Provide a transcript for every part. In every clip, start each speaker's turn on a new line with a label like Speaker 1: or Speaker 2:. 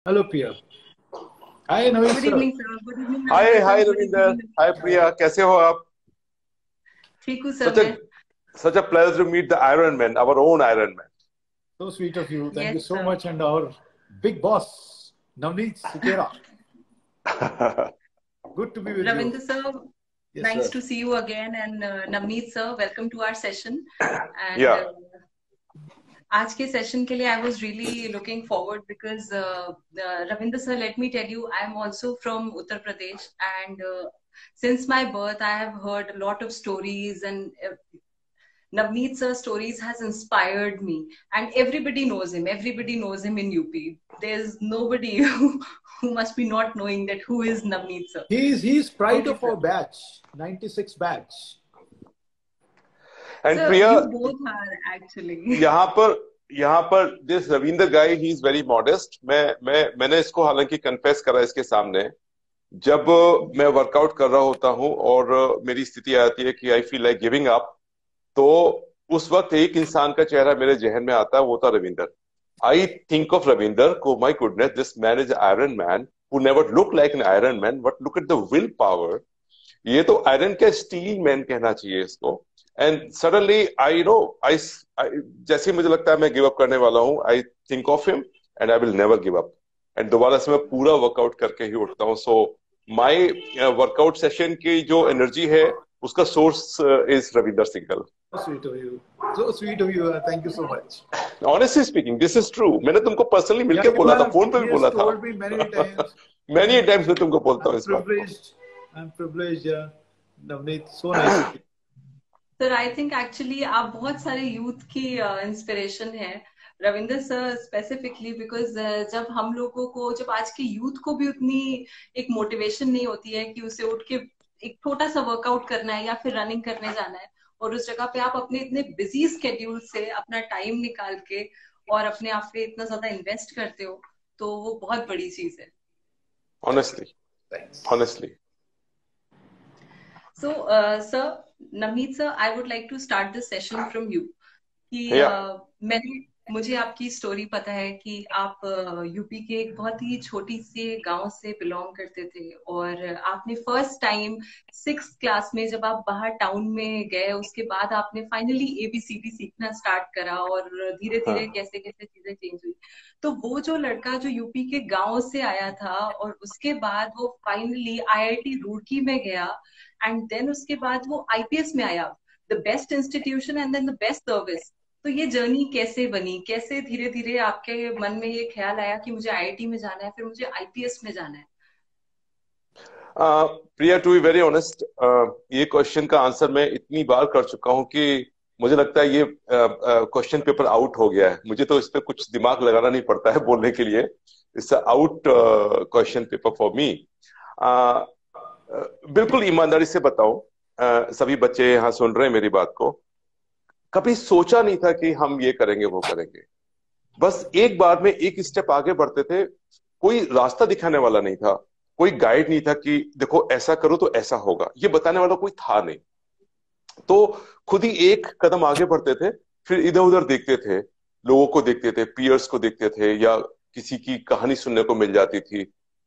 Speaker 1: Hello, Priya. Hi, Naveen
Speaker 2: good
Speaker 1: sir.
Speaker 2: Evening sir. Good evening
Speaker 3: hi
Speaker 2: Ravindra
Speaker 3: hi
Speaker 2: sir. Good
Speaker 3: Ravinder.
Speaker 2: Evening.
Speaker 3: Hi
Speaker 1: Hi.
Speaker 3: Priya, कैसे हो आप?
Speaker 2: ठीक हूँ sir
Speaker 3: such a
Speaker 2: मैं।
Speaker 3: Such a pleasure to meet the Iron Man, our own Iron
Speaker 1: So sweet of you. Thank you
Speaker 2: yes
Speaker 1: so
Speaker 2: sir.
Speaker 1: much. And our big boss, Navneet Sukera.
Speaker 3: Man.
Speaker 1: Good to be with you.
Speaker 2: Ravindra sir,
Speaker 1: Yes,
Speaker 2: nice
Speaker 1: sir.
Speaker 2: To see you again and Navneet sir, welcome to our session.
Speaker 3: या
Speaker 2: and आज के session के लिए I was really looking forward because Ravindra sir, let me tell you, I am also from Uttar Pradesh and since my birth I have heard a lot of stories, and Navneet sir stories has inspired me, and everybody knows him. Everybody knows him in UP. There's nobody who must be not knowing that who is Navneet sir.
Speaker 1: He's pride
Speaker 2: Okay,
Speaker 1: of
Speaker 2: sir.
Speaker 1: our batch, 96 batch.
Speaker 3: And
Speaker 2: Sir,
Speaker 3: Priya,
Speaker 2: you both are actually.
Speaker 3: यहाँ पर यहाँ पर this Ravinder guy, he is very modest. मैंने इसको हालांकि confess करा इसके सामने। जब मैं वर्कआउट कर रहा होता हूँ और मेरी स्थिति आती है कि I feel like giving up, तो उस वक्त एक इंसान का चेहरा मेरे जहन में आता है, वो था Ravinder. I think of Ravinder, oh my goodness, this man is an Iron Man who never looked like an Iron Man, but look at the willpower. ये तो आयरन का स्टील मैन कहना चाहिए इसको। एंड सडनली आई नो, आई जैसे ही मुझे लगता है मैं गिव अप करने वाला हूँ, I think of him and I will never give up. And दोबारा से मैं पूरा वर्कआउट करके ही उठता हूँ। सो माय वर्कआउट सेशन की जो एनर्जी है, उसका source is Ravinder Singhal.
Speaker 1: So sweet of you. So sweet of you. Thank you so much.
Speaker 3: Honestly speaking, this is true. मैंने तुमको पर्सनली
Speaker 1: Yeah,
Speaker 3: मिलके बोला था, फोन पे
Speaker 1: he
Speaker 3: भी
Speaker 1: has
Speaker 3: बोला था।
Speaker 1: told me many times,
Speaker 3: many
Speaker 1: and
Speaker 3: times मैं तुमको बोलता
Speaker 1: I'm
Speaker 3: हूँ इस बात को।
Speaker 1: privileged. I'm privileged. Navneet, so nice of you.
Speaker 2: Sir, I think actually आप बहुत सारे यूथ की इंस्पिरेशन है, रविंद्र सर स्पेसिफिकली, बिकॉज जब हम लोगों को, जब आज के यूथ को भी उतनी एक मोटिवेशन नहीं होती है कि उसे उठ के एक छोटा सा वर्कआउट करना है या फिर रनिंग करने जाना है, और उस जगह पे आप अपने इतने बिजी स्केड्यूल से अपना टाइम निकाल के और अपने आप पे इतना ज्यादा इन्वेस्ट करते हो, तो वो बहुत बड़ी चीज है।
Speaker 1: Thank you.
Speaker 3: Honestly,
Speaker 1: Thanks.
Speaker 3: Honestly.
Speaker 2: So, sir, Navneet sir, I would like to start this session from you. कि
Speaker 3: या
Speaker 2: मुझे आपकी स्टोरी पता है कि आप यूपी के एक बहुत ही छोटी सी गांव से बिलोंग करते थे, और आपने फर्स्ट टाइम सिक्स क्लास में जब आप बाहर टाउन में गए, उसके बाद आपने फाइनली एबीसीडी सीखना स्टार्ट करा, और धीरे धीरे
Speaker 3: हाँ।
Speaker 2: कैसे कैसे चीजें चेंज हुई। तो वो जो लड़का जो यूपी के गांव से आया था, और उसके बाद वो फाइनली आईआईटी रुड़की में गया, एंड देन उसके बाद वो आईपीएस में आया, the best institution and then the best service. तो ये जर्नी कैसे बनी, कैसे धीरे धीरे आपके मन में ये ख्याल आया कि मुझे आईआईटी में जाना है, फिर मुझे आईपीएस में जाना है?
Speaker 3: प्रिया, टू बी वेरी ऑनेस्ट, ये क्वेश्चन का आंसर मैं इतनी बार कर चुका हूँ कि मुझे लगता है ये क्वेश्चन पेपर आउट हो गया है। मुझे तो इस पे कुछ दिमाग लगाना नहीं पड़ता है बोलने के लिए। It's out question paper for me. बिल्कुल ईमानदारी से बताओ, सभी बच्चे यहाँ सुन रहे हैं मेरी बात को, कभी सोचा नहीं था कि हम ये करेंगे वो करेंगे। बस एक बार में एक स्टेप आगे बढ़ते थे। कोई रास्ता दिखाने वाला नहीं था, कोई गाइड नहीं था कि देखो ऐसा करो तो ऐसा होगा, ये बताने वाला कोई था नहीं। तो खुद ही एक कदम आगे बढ़ते थे, फिर इधर उधर देखते थे, लोगों को देखते थे, पियर्स को देखते थे, या किसी की कहानी सुनने को मिल जाती थी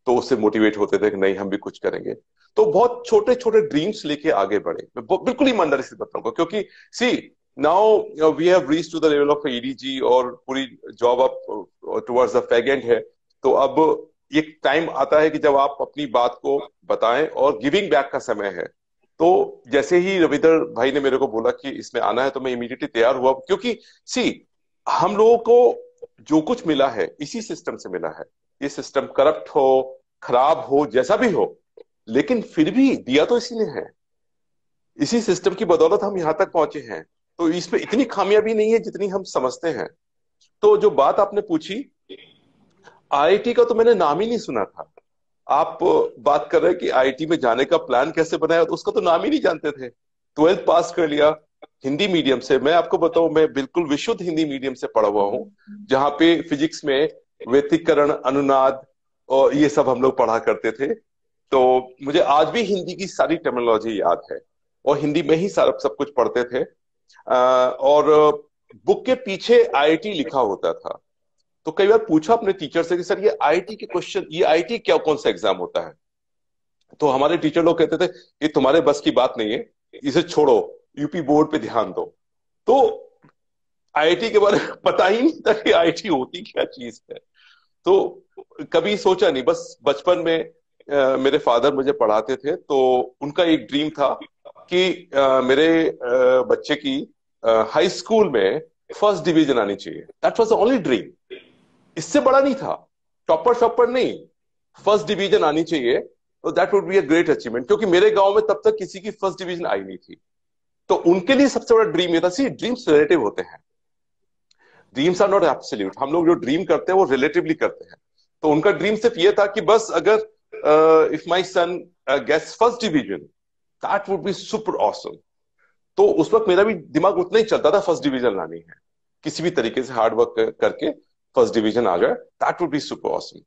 Speaker 3: तो उससे मोटिवेट होते थे कि नहीं हम भी कुछ करेंगे। तो बहुत छोटे छोटे ड्रीम्स लेके आगे बढ़े। मैं बिल्कुल ईमानदारी से बताऊंगा, क्योंकि see now we have reach to the level of EDG और पूरी job up towards the fag end है। तो अब एक टाइम आता है कि जब आप अपनी बात को बताएं और गिविंग बैक का समय है। तो जैसे ही रविंदर भाई ने मेरे को बोला कि इसमें आना है, तो मैं इमीडिएटली तैयार हुआ, क्योंकि सी हम लोगों को जो कुछ मिला है इसी सिस्टम से मिला है। ये सिस्टम करप्ट हो, खराब हो, जैसा भी हो, लेकिन फिर भी दिया तो इसी ने है। इसी सिस्टम की बदौलत हम यहाँ तक पहुंचे हैं। तो इसमें इतनी खामियां भी नहीं है जितनी हम समझते हैं। तो जो बात आपने पूछी, आईआईटी का तो मैंने नाम ही नहीं सुना था। आप बात कर रहे हैं कि आईआईटी में जाने का प्लान कैसे बनाया, तो उसका तो नाम ही नहीं जानते थे। ट्वेल्थ पास कर लिया हिंदी मीडियम से। मैं आपको बताऊं, मैं बिल्कुल विशुद्ध हिंदी मीडियम से पढ़ा हुआ हूँ, जहाँ पे फिजिक्स में व्यतिकरण, अनुनाद और ये सब हम लोग पढ़ा करते थे। तो मुझे आज भी हिंदी की सारी टर्मिनोलॉजी याद है, और हिंदी में ही सारा सब कुछ पढ़ते थे। और बुक के पीछे आईआईटी लिखा होता था। तो कई बार पूछा अपने टीचर से कि सर ये आईआईटी के क्वेश्चन, ये आईआईटी क्या कौन सा एग्जाम होता है? तो हमारे टीचर लोग कहते थे ये तुम्हारे बस की बात नहीं है, इसे छोड़ो, यूपी बोर्ड पे ध्यान दो। तो आईआईटी के बारे में पता ही नहीं था कि आईआईटी होती क्या चीज है। तो कभी सोचा नहीं, बस बचपन में मेरे फादर मुझे पढ़ाते थे, तो उनका एक ड्रीम था कि मेरे बच्चे की हाई स्कूल में फर्स्ट डिवीजन आनी चाहिए। That was the only dream, इससे बड़ा नहीं था, टॉपर शॉपर नहीं, फर्स्ट डिवीजन आनी चाहिए। तो that would be a great achievement, क्योंकि मेरे गांव में तब तक किसी की फर्स्ट डिवीजन आई नहीं थी। तो उनके लिए सबसे बड़ा ड्रीम ये था। सी, ड्रीम्स रिलेटिव होते हैं, ड्रीम्स आर नॉट एब्सोल्यूट। हम लोग जो ड्रीम करते हैं वो रिलेटिवली करते हैं। तो उनका ड्रीम सिर्फ ये था कि बस अगर if my son gets first division, that would be super awesome. तो उस वक्त मेरा भी दिमाग उतना ही चलता था, फर्स्ट डिवीजन लानी है, किसी भी तरीके से हार्ड वर्क करके फर्स्ट डिवीजन आ जाए, that would be super awesome.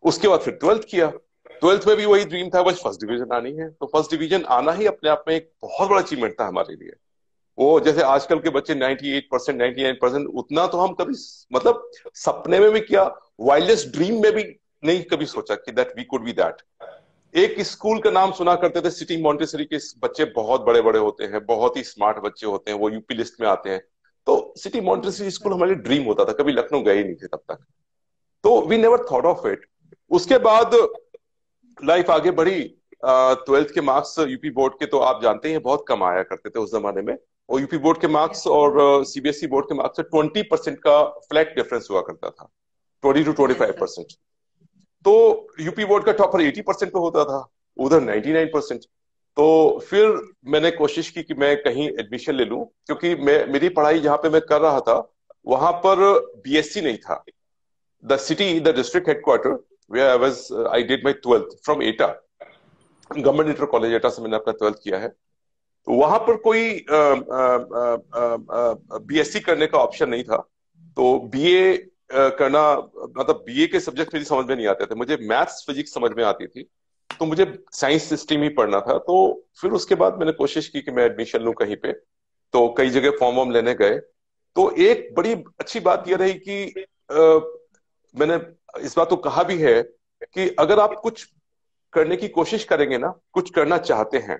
Speaker 3: उसके बाद फिर ट्वेल्थ किया। ट्वेल्थ में भी वही ड्रीम था, बस फर्स्ट डिवीजन आनी है। तो फर्स्ट डिवीजन आना ही अपने आप में एक बहुत बड़ा अचीवमेंट था हमारे लिए। वो जैसे आजकल के बच्चे 98%, 99%, उतना तो हम कभी, मतलब सपने में भी क्या, वाइल्डेस्ट ड्रीम में भी नहीं कभी सोचा कि that we could be that. एक स्कूल का नाम सुना करते थे, सिटी मॉन्टेसरी के बच्चे बहुत बड़े बड़े होते हैं, बहुत ही स्मार्ट बच्चे होते हैं, वो यूपी लिस्ट में आते हैं। तो सिटी मॉन्टेसरी स्कूल हमारे ड्रीम होता था, कभी लखनऊ गए ही नहीं थे तब तक। तो we never thought of it. उसके बाद लाइफ आगे बढ़ी। ट्वेल्थ के मार्क्स यूपी बोर्ड के तो आप जानते हैं बहुत कम आया करते थे उस जमाने में। और यूपी बोर्ड के मार्क्स और सीबीएसई बोर्ड के मार्क्स से 20% का फ्लैट डिफरेंस हुआ करता था, 20 to 25%। तो यूपी बोर्ड का टॉपर 80% पे होता था, उधर 99%। तो फिर मैंने कोशिश की कि मैं कहीं एडमिशन ले लूं, क्योंकि मेरी पढ़ाई जहां पे मैं कर रहा था वहां पर बीएससी नहीं था। The district headquarter where I did my 12th from Etah, government inter college एटा से मैंने अपना 12th किया है। तो वहां पर कोई बीएससी करने का ऑप्शन नहीं था। तो बीए करना, मतलब बीए के सब्जेक्ट मेरी समझ में नहीं आते थे, मुझे मैथ्स फिजिक्स समझ में आती थी, तो मुझे साइंस स्ट्रीम ही पढ़ना था। तो फिर उसके बाद मैंने कोशिश की कि मैं एडमिशन लूं कहीं पे। तो कई जगह फॉर्म वॉर्म लेने गए। तो एक बड़ी अच्छी बात यह रही कि मैंने इस बात को कहा भी है कि अगर आप कुछ करने की कोशिश करेंगे ना, कुछ करना चाहते हैं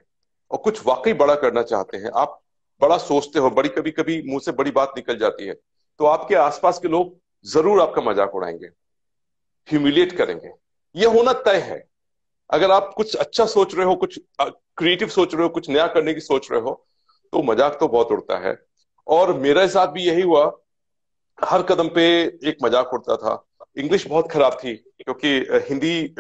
Speaker 3: और कुछ वाकई बड़ा करना चाहते हैं, आप बड़ा सोचते हो, बड़ी कभी कभी मुंह से बड़ी बात निकल जाती है, तो आपके आसपास के लोग जरूर आपका मजाक उड़ाएंगे, ह्यूमिलिएट करेंगे, ये होना तय है। अगर आप कुछ अच्छा सोच रहे हो, कुछ क्रिएटिव सोच रहे हो, कुछ नया करने की सोच रहे हो, तो मजाक तो बहुत उड़ता है। और मेरे साथ भी यही हुआ, हर कदम पे एक मजाक उड़ता था। इंग्लिश बहुत खराब थी, क्योंकि हिंदी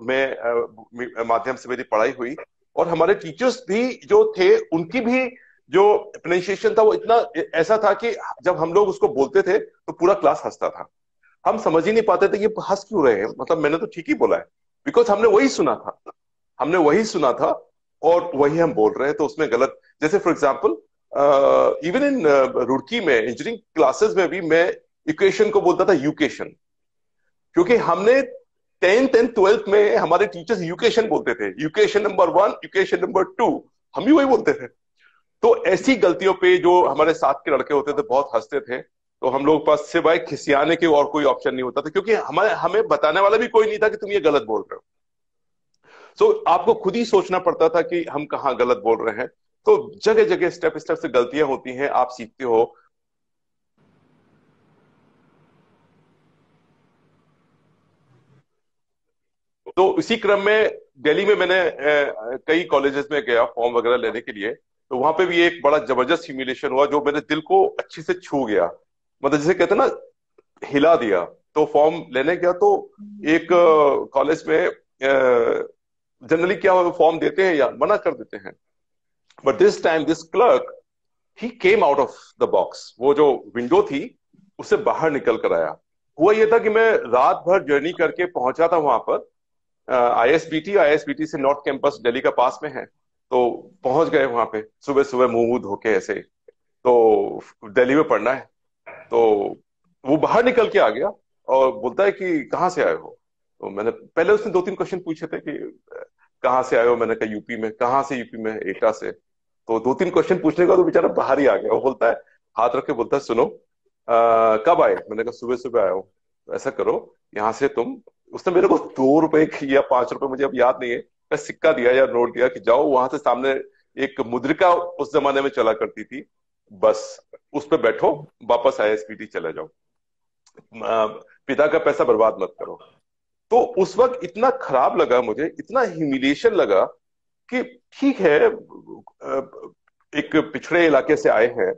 Speaker 3: में माध्यम से मेरी पढ़ाई हुई, और हमारे टीचर्स भी जो थे उनकी भी जो प्रोनाउंसिएशन था वो इतना ऐसा था कि जब हम लोग उसको बोलते थे तो पूरा क्लास हंसता था। हम समझ ही नहीं पाते थे ये हंस क्यों रहे हैं, मतलब मैंने तो ठीक ही बोला है, बिकॉज हमने वही सुना था, हमने वही सुना था और वही हम बोल रहे हैं, तो उसमें गलत। जैसे for example even in Roorkee में इंजीनियरिंग क्लासेस में भी मैं इक्वेशन को बोलता था यूकेशन, क्योंकि हमने 10th and 12th में हमारे टीचर्स यूकेशन बोलते थे, यूकेशन नंबर 1, यूकेशन नंबर 2, हम भी वही बोलते थे। तो ऐसी गलतियों पे जो हमारे साथ के लड़के होते थे बहुत हंसते थे। तो हम लोग पास सिवाय खिसियाने के और कोई ऑप्शन नहीं होता था, क्योंकि हमें बताने वाला भी कोई नहीं था कि तुम ये गलत बोल रहे हो। सो आपको खुद ही सोचना पड़ता था कि हम कहाँ गलत बोल रहे हैं। तो जगह जगह स्टेप स्टेप से गलतियां होती हैं, आप सीखते हो। तो इसी क्रम में दिल्ली में मैंने कई कॉलेजेस में गया फॉर्म वगैरह लेने के लिए। तो वहां पे भी एक बड़ा जबरदस्त ह्यूमिलेशन हुआ जो मेरे दिल को अच्छे से छू गया, मतलब जैसे कहते हैं ना, हिला दिया। तो फॉर्म लेने गया तो एक कॉलेज में जनरली क्या फॉर्म देते हैं या मना कर देते हैं, but this time this clerk he came out of the box. वो जो विंडो थी उससे बाहर निकल कर आया। हुआ ये था कि मैं रात भर जर्नी करके पहुंचा था वहां पर आईएसबीटी से नॉर्थ कैंपस दिल्ली का पास में है। तो पहुंच गए वहां पे सुबह सुबह मुंह मुंह धोके ऐसे, तो दिल्ली में पढ़ना है। तो वो बाहर निकल के आ गया और बोलता है कि कहाँ से आए हो। तो मैंने पहले उसने 2-3 क्वेश्चन पूछे थे कि कहाँ से आए हो, मैंने कहा यूपी में। कहाँ से? यूपी में, एटा से। तो 2-3 क्वेश्चन पूछने का तो बेचारा बाहर ही आ गया। वो बोलता है, हाथ रख के बोलता है, सुनो कब आए? मैंने कहा सुबह सुबह आया हूँ। ऐसा करो, यहाँ से तुम, उसने मेरे को 2 रुपए की या 5 रुपए, मुझे अब याद नहीं है, का सिक्का दिया या नोट दिया कि जाओ वहां से सामने एक मुद्रिका उस जमाने में चला करती थी, बस उस पे बैठो, वापस आईएसपीटी चले जाओ, पिता का पैसा बर्बाद मत करो। तो उस वक्त इतना खराब लगा मुझे, इतना ह्यूमिलिएशन लगा कि ठीक है, एक पिछड़े इलाके से आए हैं,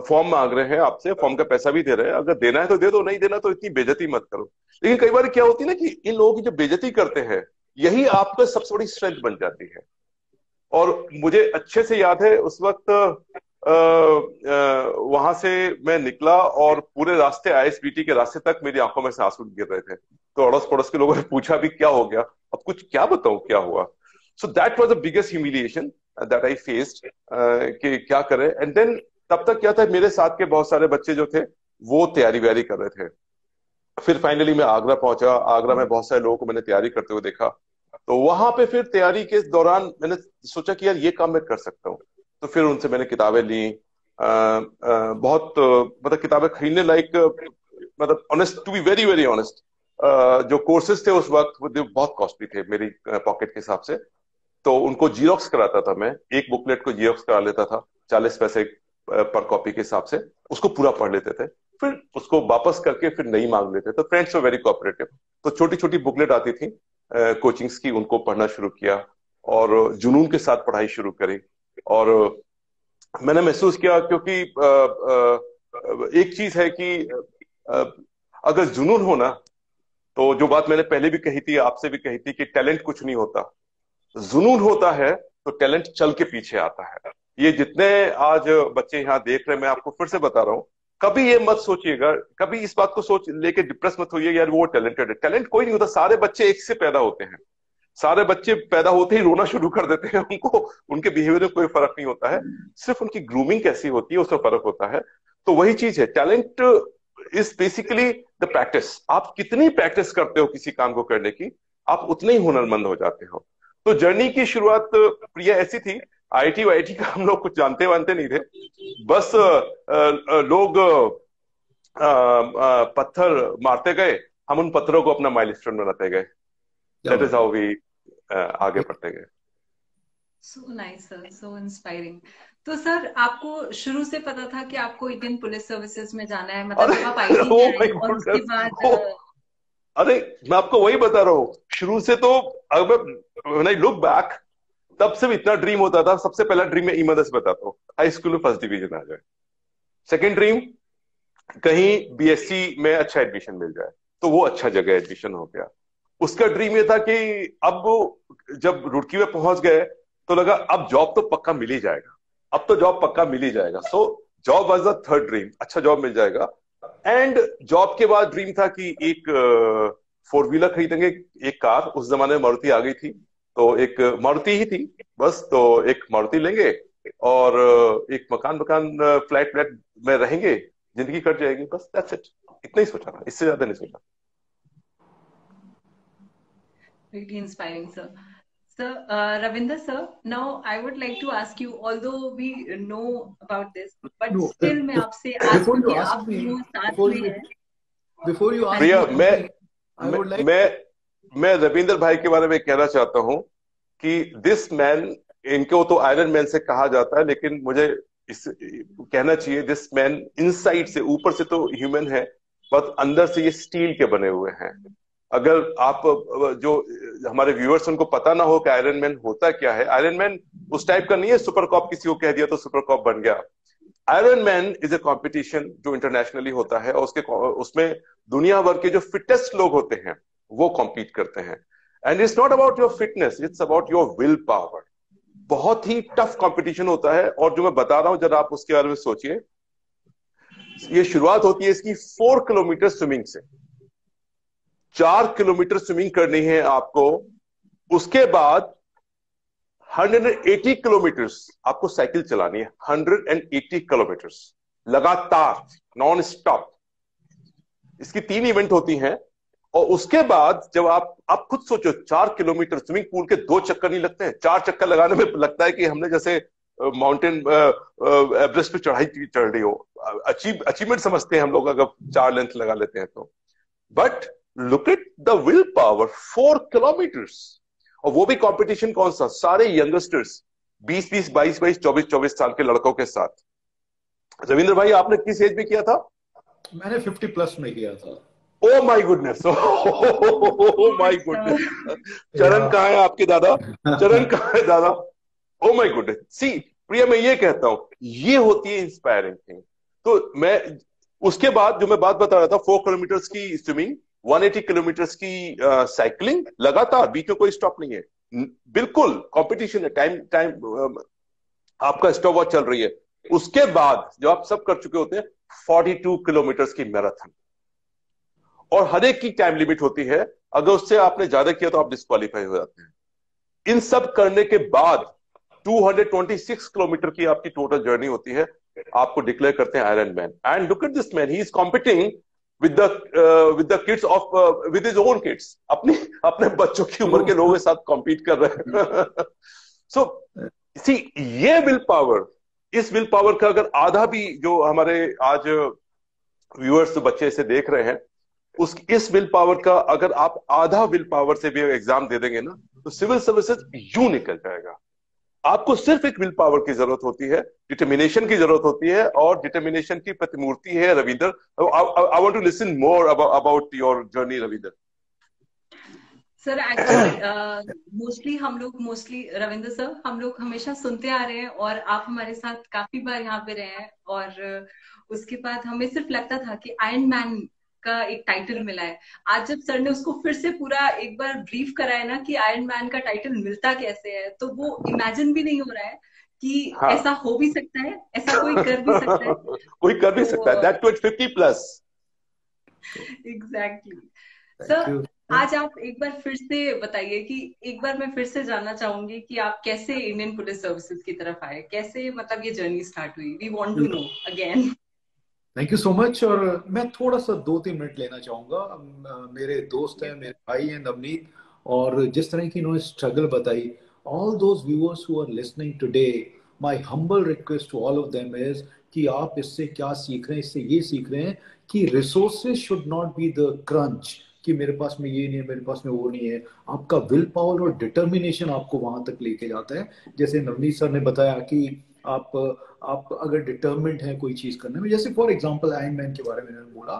Speaker 3: फॉर्म मांग रहे हैं आपसे, फॉर्म का पैसा भी दे रहे हैं, अगर देना है तो दे दो, नहीं देना तो इतनी बेइज्जती मत करो। लेकिन कई बार क्या होती है ना कि इन लोगों की जो बेइज्जती करते हैं यही आपका सबसे बड़ी स्ट्रेंथ बन जाती है। और मुझे अच्छे से याद है उस वक्त वहां से मैं निकला और पूरे रास्ते आईएसबीटी के रास्ते तक मेरी आंखों में से आंसू गिर रहे थे। तो अड़ोस पड़ोस के लोगों ने पूछा भी क्या हो गया, अब कुछ क्या बताऊं क्या हुआ। So that was the biggest humiliation that I faced, कि क्या करें। एंड देन तब तक क्या था, मेरे साथ के बहुत सारे बच्चे जो थे वो तैयारी व्यारी कर रहे थे। फिर फाइनली मैं आगरा पहुंचा, आगरा में बहुत सारे लोगों को मैंने तैयारी करते हुए देखा। तो वहां पे फिर तैयारी के दौरान मैंने सोचा कि यार ये काम मैं कर सकता हूँ। तो फिर उनसे मैंने किताबें ली, बहुत मतलब किताबें खरीदने लायक, मतलब honest, to be very very honest, जो कोर्सेज थे उस वक्त वो बहुत कॉस्टली थे मेरी पॉकेट के हिसाब से। तो उनको जीरोक्स कराता था मैं, एक बुकलेट को जीरोक्स करा लेता था 40 पैसे पर कॉपी के हिसाब से, उसको पूरा पढ़ लेते थे, फिर उसको वापस करके फिर नई मांग लेते थे। Friends were very cooperative. तो छोटी छोटी बुकलेट आती थी कोचिंग्स की, उनको पढ़ना शुरू किया और जुनून के साथ पढ़ाई शुरू करी। और मैंने महसूस किया, क्योंकि एक चीज है कि अगर जुनून हो ना, तो जो बात मैंने पहले भी कही थी, आपसे भी कही थी, कि टैलेंट कुछ नहीं होता, जुनून होता है तो टैलेंट चल के पीछे आता है। ये जितने आज बच्चे यहाँ देख रहे हैं, मैं आपको फिर से बता रहा हूं, कभी ये मत सोचिएगा, कभी इस बात को सोच लेके डिप्रेस मत होइए यार वो टैलेंटेड है। टैलेंट कोई नहीं होता, सारे बच्चे एक से पैदा होते हैं, सारे बच्चे पैदा होते ही रोना शुरू कर देते हैं, उनको उनके बिहेवियर में कोई फर्क नहीं होता है, सिर्फ उनकी ग्रूमिंग कैसी होती है उसमें फर्क होता है। तो वही चीज है, talent is basically the practice. आप कितनी प्रैक्टिस करते हो किसी काम को करने की, आप उतने ही हुनरमंद हो जाते हो। तो जर्नी की शुरुआत प्रिया ऐसी थी, आईटी वाईटी का हम लोग कुछ जानते वानते नहीं थे, बस लोग पत्थर मारते गए, हम उन पत्थरों को अपना माइलस्टोन बनाते गए। दैट इज हाउ वी आगे बढ़ते गए।
Speaker 2: So nice sir, so inspiring. तो सर आपको शुरू से पता था कि आपको इंडियन पुलिस सर्विसेज में जाना है, मतलब जब आप आईटी में आए और उसके बाद?
Speaker 3: अरे मैं आपको वही बता रहा हूँ, शुरू से तो व्हेन आई लुक बैक, तब से इतना ड्रीम होता था। सबसे पहला ड्रीम मैं ईमानदारी से बताता हूँ, हाई स्कूल में फर्स्ट डिवीजन आ जाए। सेकेंड ड्रीम, कहीं बीएससी में अच्छा एडमिशन मिल जाए, तो वो अच्छा जगह एडमिशन हो गया। उसका ड्रीम ये था कि अब जब रुड़की में पहुंच गए तो लगा अब जॉब तो पक्का मिल ही जाएगा, अब तो जॉब पक्का मिल ही जाएगा। So job was the third dream, अच्छा जॉब मिल जाएगा। एंड जॉब के बाद ड्रीम था कि एक 4 व्हीलर खरीदेंगे, एक कार, उस जमाने में मारुति आ गई थी, तो एक मारुति ही थी बस, तो एक मारुति लेंगे और एक मकान फ्लैट में रहेंगे, जिंदगी कट जाएगी, बस दैट्स इट। इतना ही सोचा था, इससे ज्यादा नहीं सोचा।
Speaker 2: Really inspiring, sir. Sir, Ravinder sir, now I would like to ask you, although we know about this, but
Speaker 1: No,
Speaker 2: still मैं आपसे आज
Speaker 1: before you
Speaker 2: क्योंकि
Speaker 1: ask
Speaker 2: आप
Speaker 1: me,
Speaker 2: दोनों साथ में हैं।
Speaker 1: before you ask
Speaker 3: Priya,
Speaker 1: me something, I would like
Speaker 3: मैं रविंदर भाई के बारे में कहना चाहता हूं कि दिस मैन, इनको तो आयरन मैन से कहा जाता है, लेकिन मुझे इस कहना चाहिए दिस मैन इनसाइड से, ऊपर से तो ह्यूमन है बट अंदर से ये स्टील के बने हुए हैं। अगर आप जो हमारे व्यूअर्स उनको पता ना हो कि आयरन मैन होता क्या है, आयरन मैन उस टाइप का नहीं है सुपर कॉप, किसी को कह दिया तो सुपर कॉप बन गया। Iron Man is a competition जो इंटरनेशनली होता है, और उसमें दुनिया भर के जो फिटेस्ट लोग होते हैं वो कॉम्पीट करते हैं। And it's not about your fitness, it's about your will power. बहुत ही टफ कंपटीशन होता है, और जो मैं बता रहा हूं जरा आप उसके बारे में सोचिए। ये शुरुआत होती है इसकी 4 किलोमीटर स्विमिंग से, 4 किलोमीटर स्विमिंग करनी है आपको, उसके बाद 180 किलोमीटर्स आपको साइकिल चलानी है, 180 किलोमीटर्स लगातार नॉन स्टॉप। इसकी 3 इवेंट होती हैं, और उसके बाद जब आप खुद सोचो, 4 किलोमीटर स्विमिंग पूल के 2 चक्कर नहीं लगते हैं, 4 चक्कर लगाने में लगता है कि हमने जैसे माउंटेन एवरेस्ट पे चढ़ाई चढ़ रही हो। अचीवमेंट समझते हैं हम लोग अगर 4 लेंथ लगा लेते हैं तो। But look at the will power, 4 kilometres, और वो भी कंपटीशन कौन सा, सारे यंगस्टर्स, 20-20, 22-22, 24-24 साल के लड़कों के साथ। रविंद्र भाई, आपने किस एज में किया था?
Speaker 1: मैंने 50+ में किया था।
Speaker 3: Oh my goodness, oh my goodness. चरण कहाँ है आपके दादा? चरण कहाँ है दादा? Oh my goodness. सी प्रिया, मैं ये कहता हूं, ये होती है इंस्पायरिंग थिंग। तो मैं उसके बाद जो मैं बात बता रहा था, 4 किलोमीटर्स की स्विमिंग, 180 किलोमीटर्स की साइकिलिंग लगातार, बीच में कोई स्टॉप नहीं है, बिल्कुल कंपटीशन है, टाइम टाइम आपका स्टॉप वॉच चल रही है। उसके बाद जो आप सब कर चुके होते हैं, 42 किलोमीटर्स की मैराथन, और हर एक की टाइम लिमिट होती है, अगर उससे आपने ज्यादा किया तो आप डिस्क्वालीफाई हो जाते हैं। इन सब करने के बाद 226 किलोमीटर की आपकी टोटल जर्नी होती है, आपको डिक्लेयर करते हैं iron man. And look at this man, he is competing with the kids of with his own kids, अपने बच्चों की उम्र के लोगों के साथ कॉम्पीट कर रहे हैं। सो सी, ये विल पावर, इस विल पावर का अगर आधा भी, जो हमारे आज व्यूअर्स बच्चे से देख रहे हैं, इस विल पावर का अगर आप आधा विल पावर से भी एग्जाम दे देंगे ना, तो सिविल सर्विसेज यूं निकल जाएगा। आपको सिर्फ एक विल पावर की जरूरत होती है, डिटर्मिनेशन की जरूरत होती है, और डिटर्मिनेशन की प्रतिमूर्ति है Ravinder. I want to listen more about your journey Ravinder.
Speaker 2: Sir actually mostly Ravindra sir, हम लोग हमेशा सुनते आ रहे हैं, और आप हमारे साथ काफी बार यहाँ पे रहे हैं, और उसके बाद हमें सिर्फ लगता था कि आयरन मैन का एक टाइटल मिला है। आज जब सर ने उसको फिर से पूरा एक बार ब्रीफ कराया ना कि आयरन मैन का टाइटल मिलता कैसे है, तो वो इमेजिन भी नहीं हो रहा है कि
Speaker 3: हाँ।
Speaker 2: ऐसा हो भी सकता है, ऐसा कोई कर भी सकता है।
Speaker 3: कोई कर भी सकता है, दैट टू 50+।
Speaker 2: एग्जैक्टली। सर, आज आप एक बार फिर से बताइए कि एक बार मैं फिर से जानना चाहूंगी कि आप कैसे इंडियन पुलिस सर्विसेज की तरफ आए, कैसे मतलब ये जर्नी स्टार्ट हुई। We want to know again.
Speaker 1: Thank you so much. और मैं थोड़ा सा 2-3 मिनट लेना चाहूंगा। मेरे दोस्त हैं, मेरे भाई हैं नवनीत, और जिस तरह की इन्होंने स्ट्रगल बताई, all those viewers who are listening today, my humble request to all of them is कि आप इससे क्या सीख रहे हैं? इससे ये सीख रहे हैं कि resources should not be the crunch, कि मेरे पास में ये नहीं है, मेरे पास में वो नहीं है। आपका विल पावर और डिटर्मिनेशन आपको वहां तक लेके जाता है। जैसे नवनीत सर ने बताया कि आप आप अगर डिटर्मिन्ड हैं कोई चीज करने में, जैसे फॉर एग्जांपल आयरन मैन के बारे में मैंने बोला,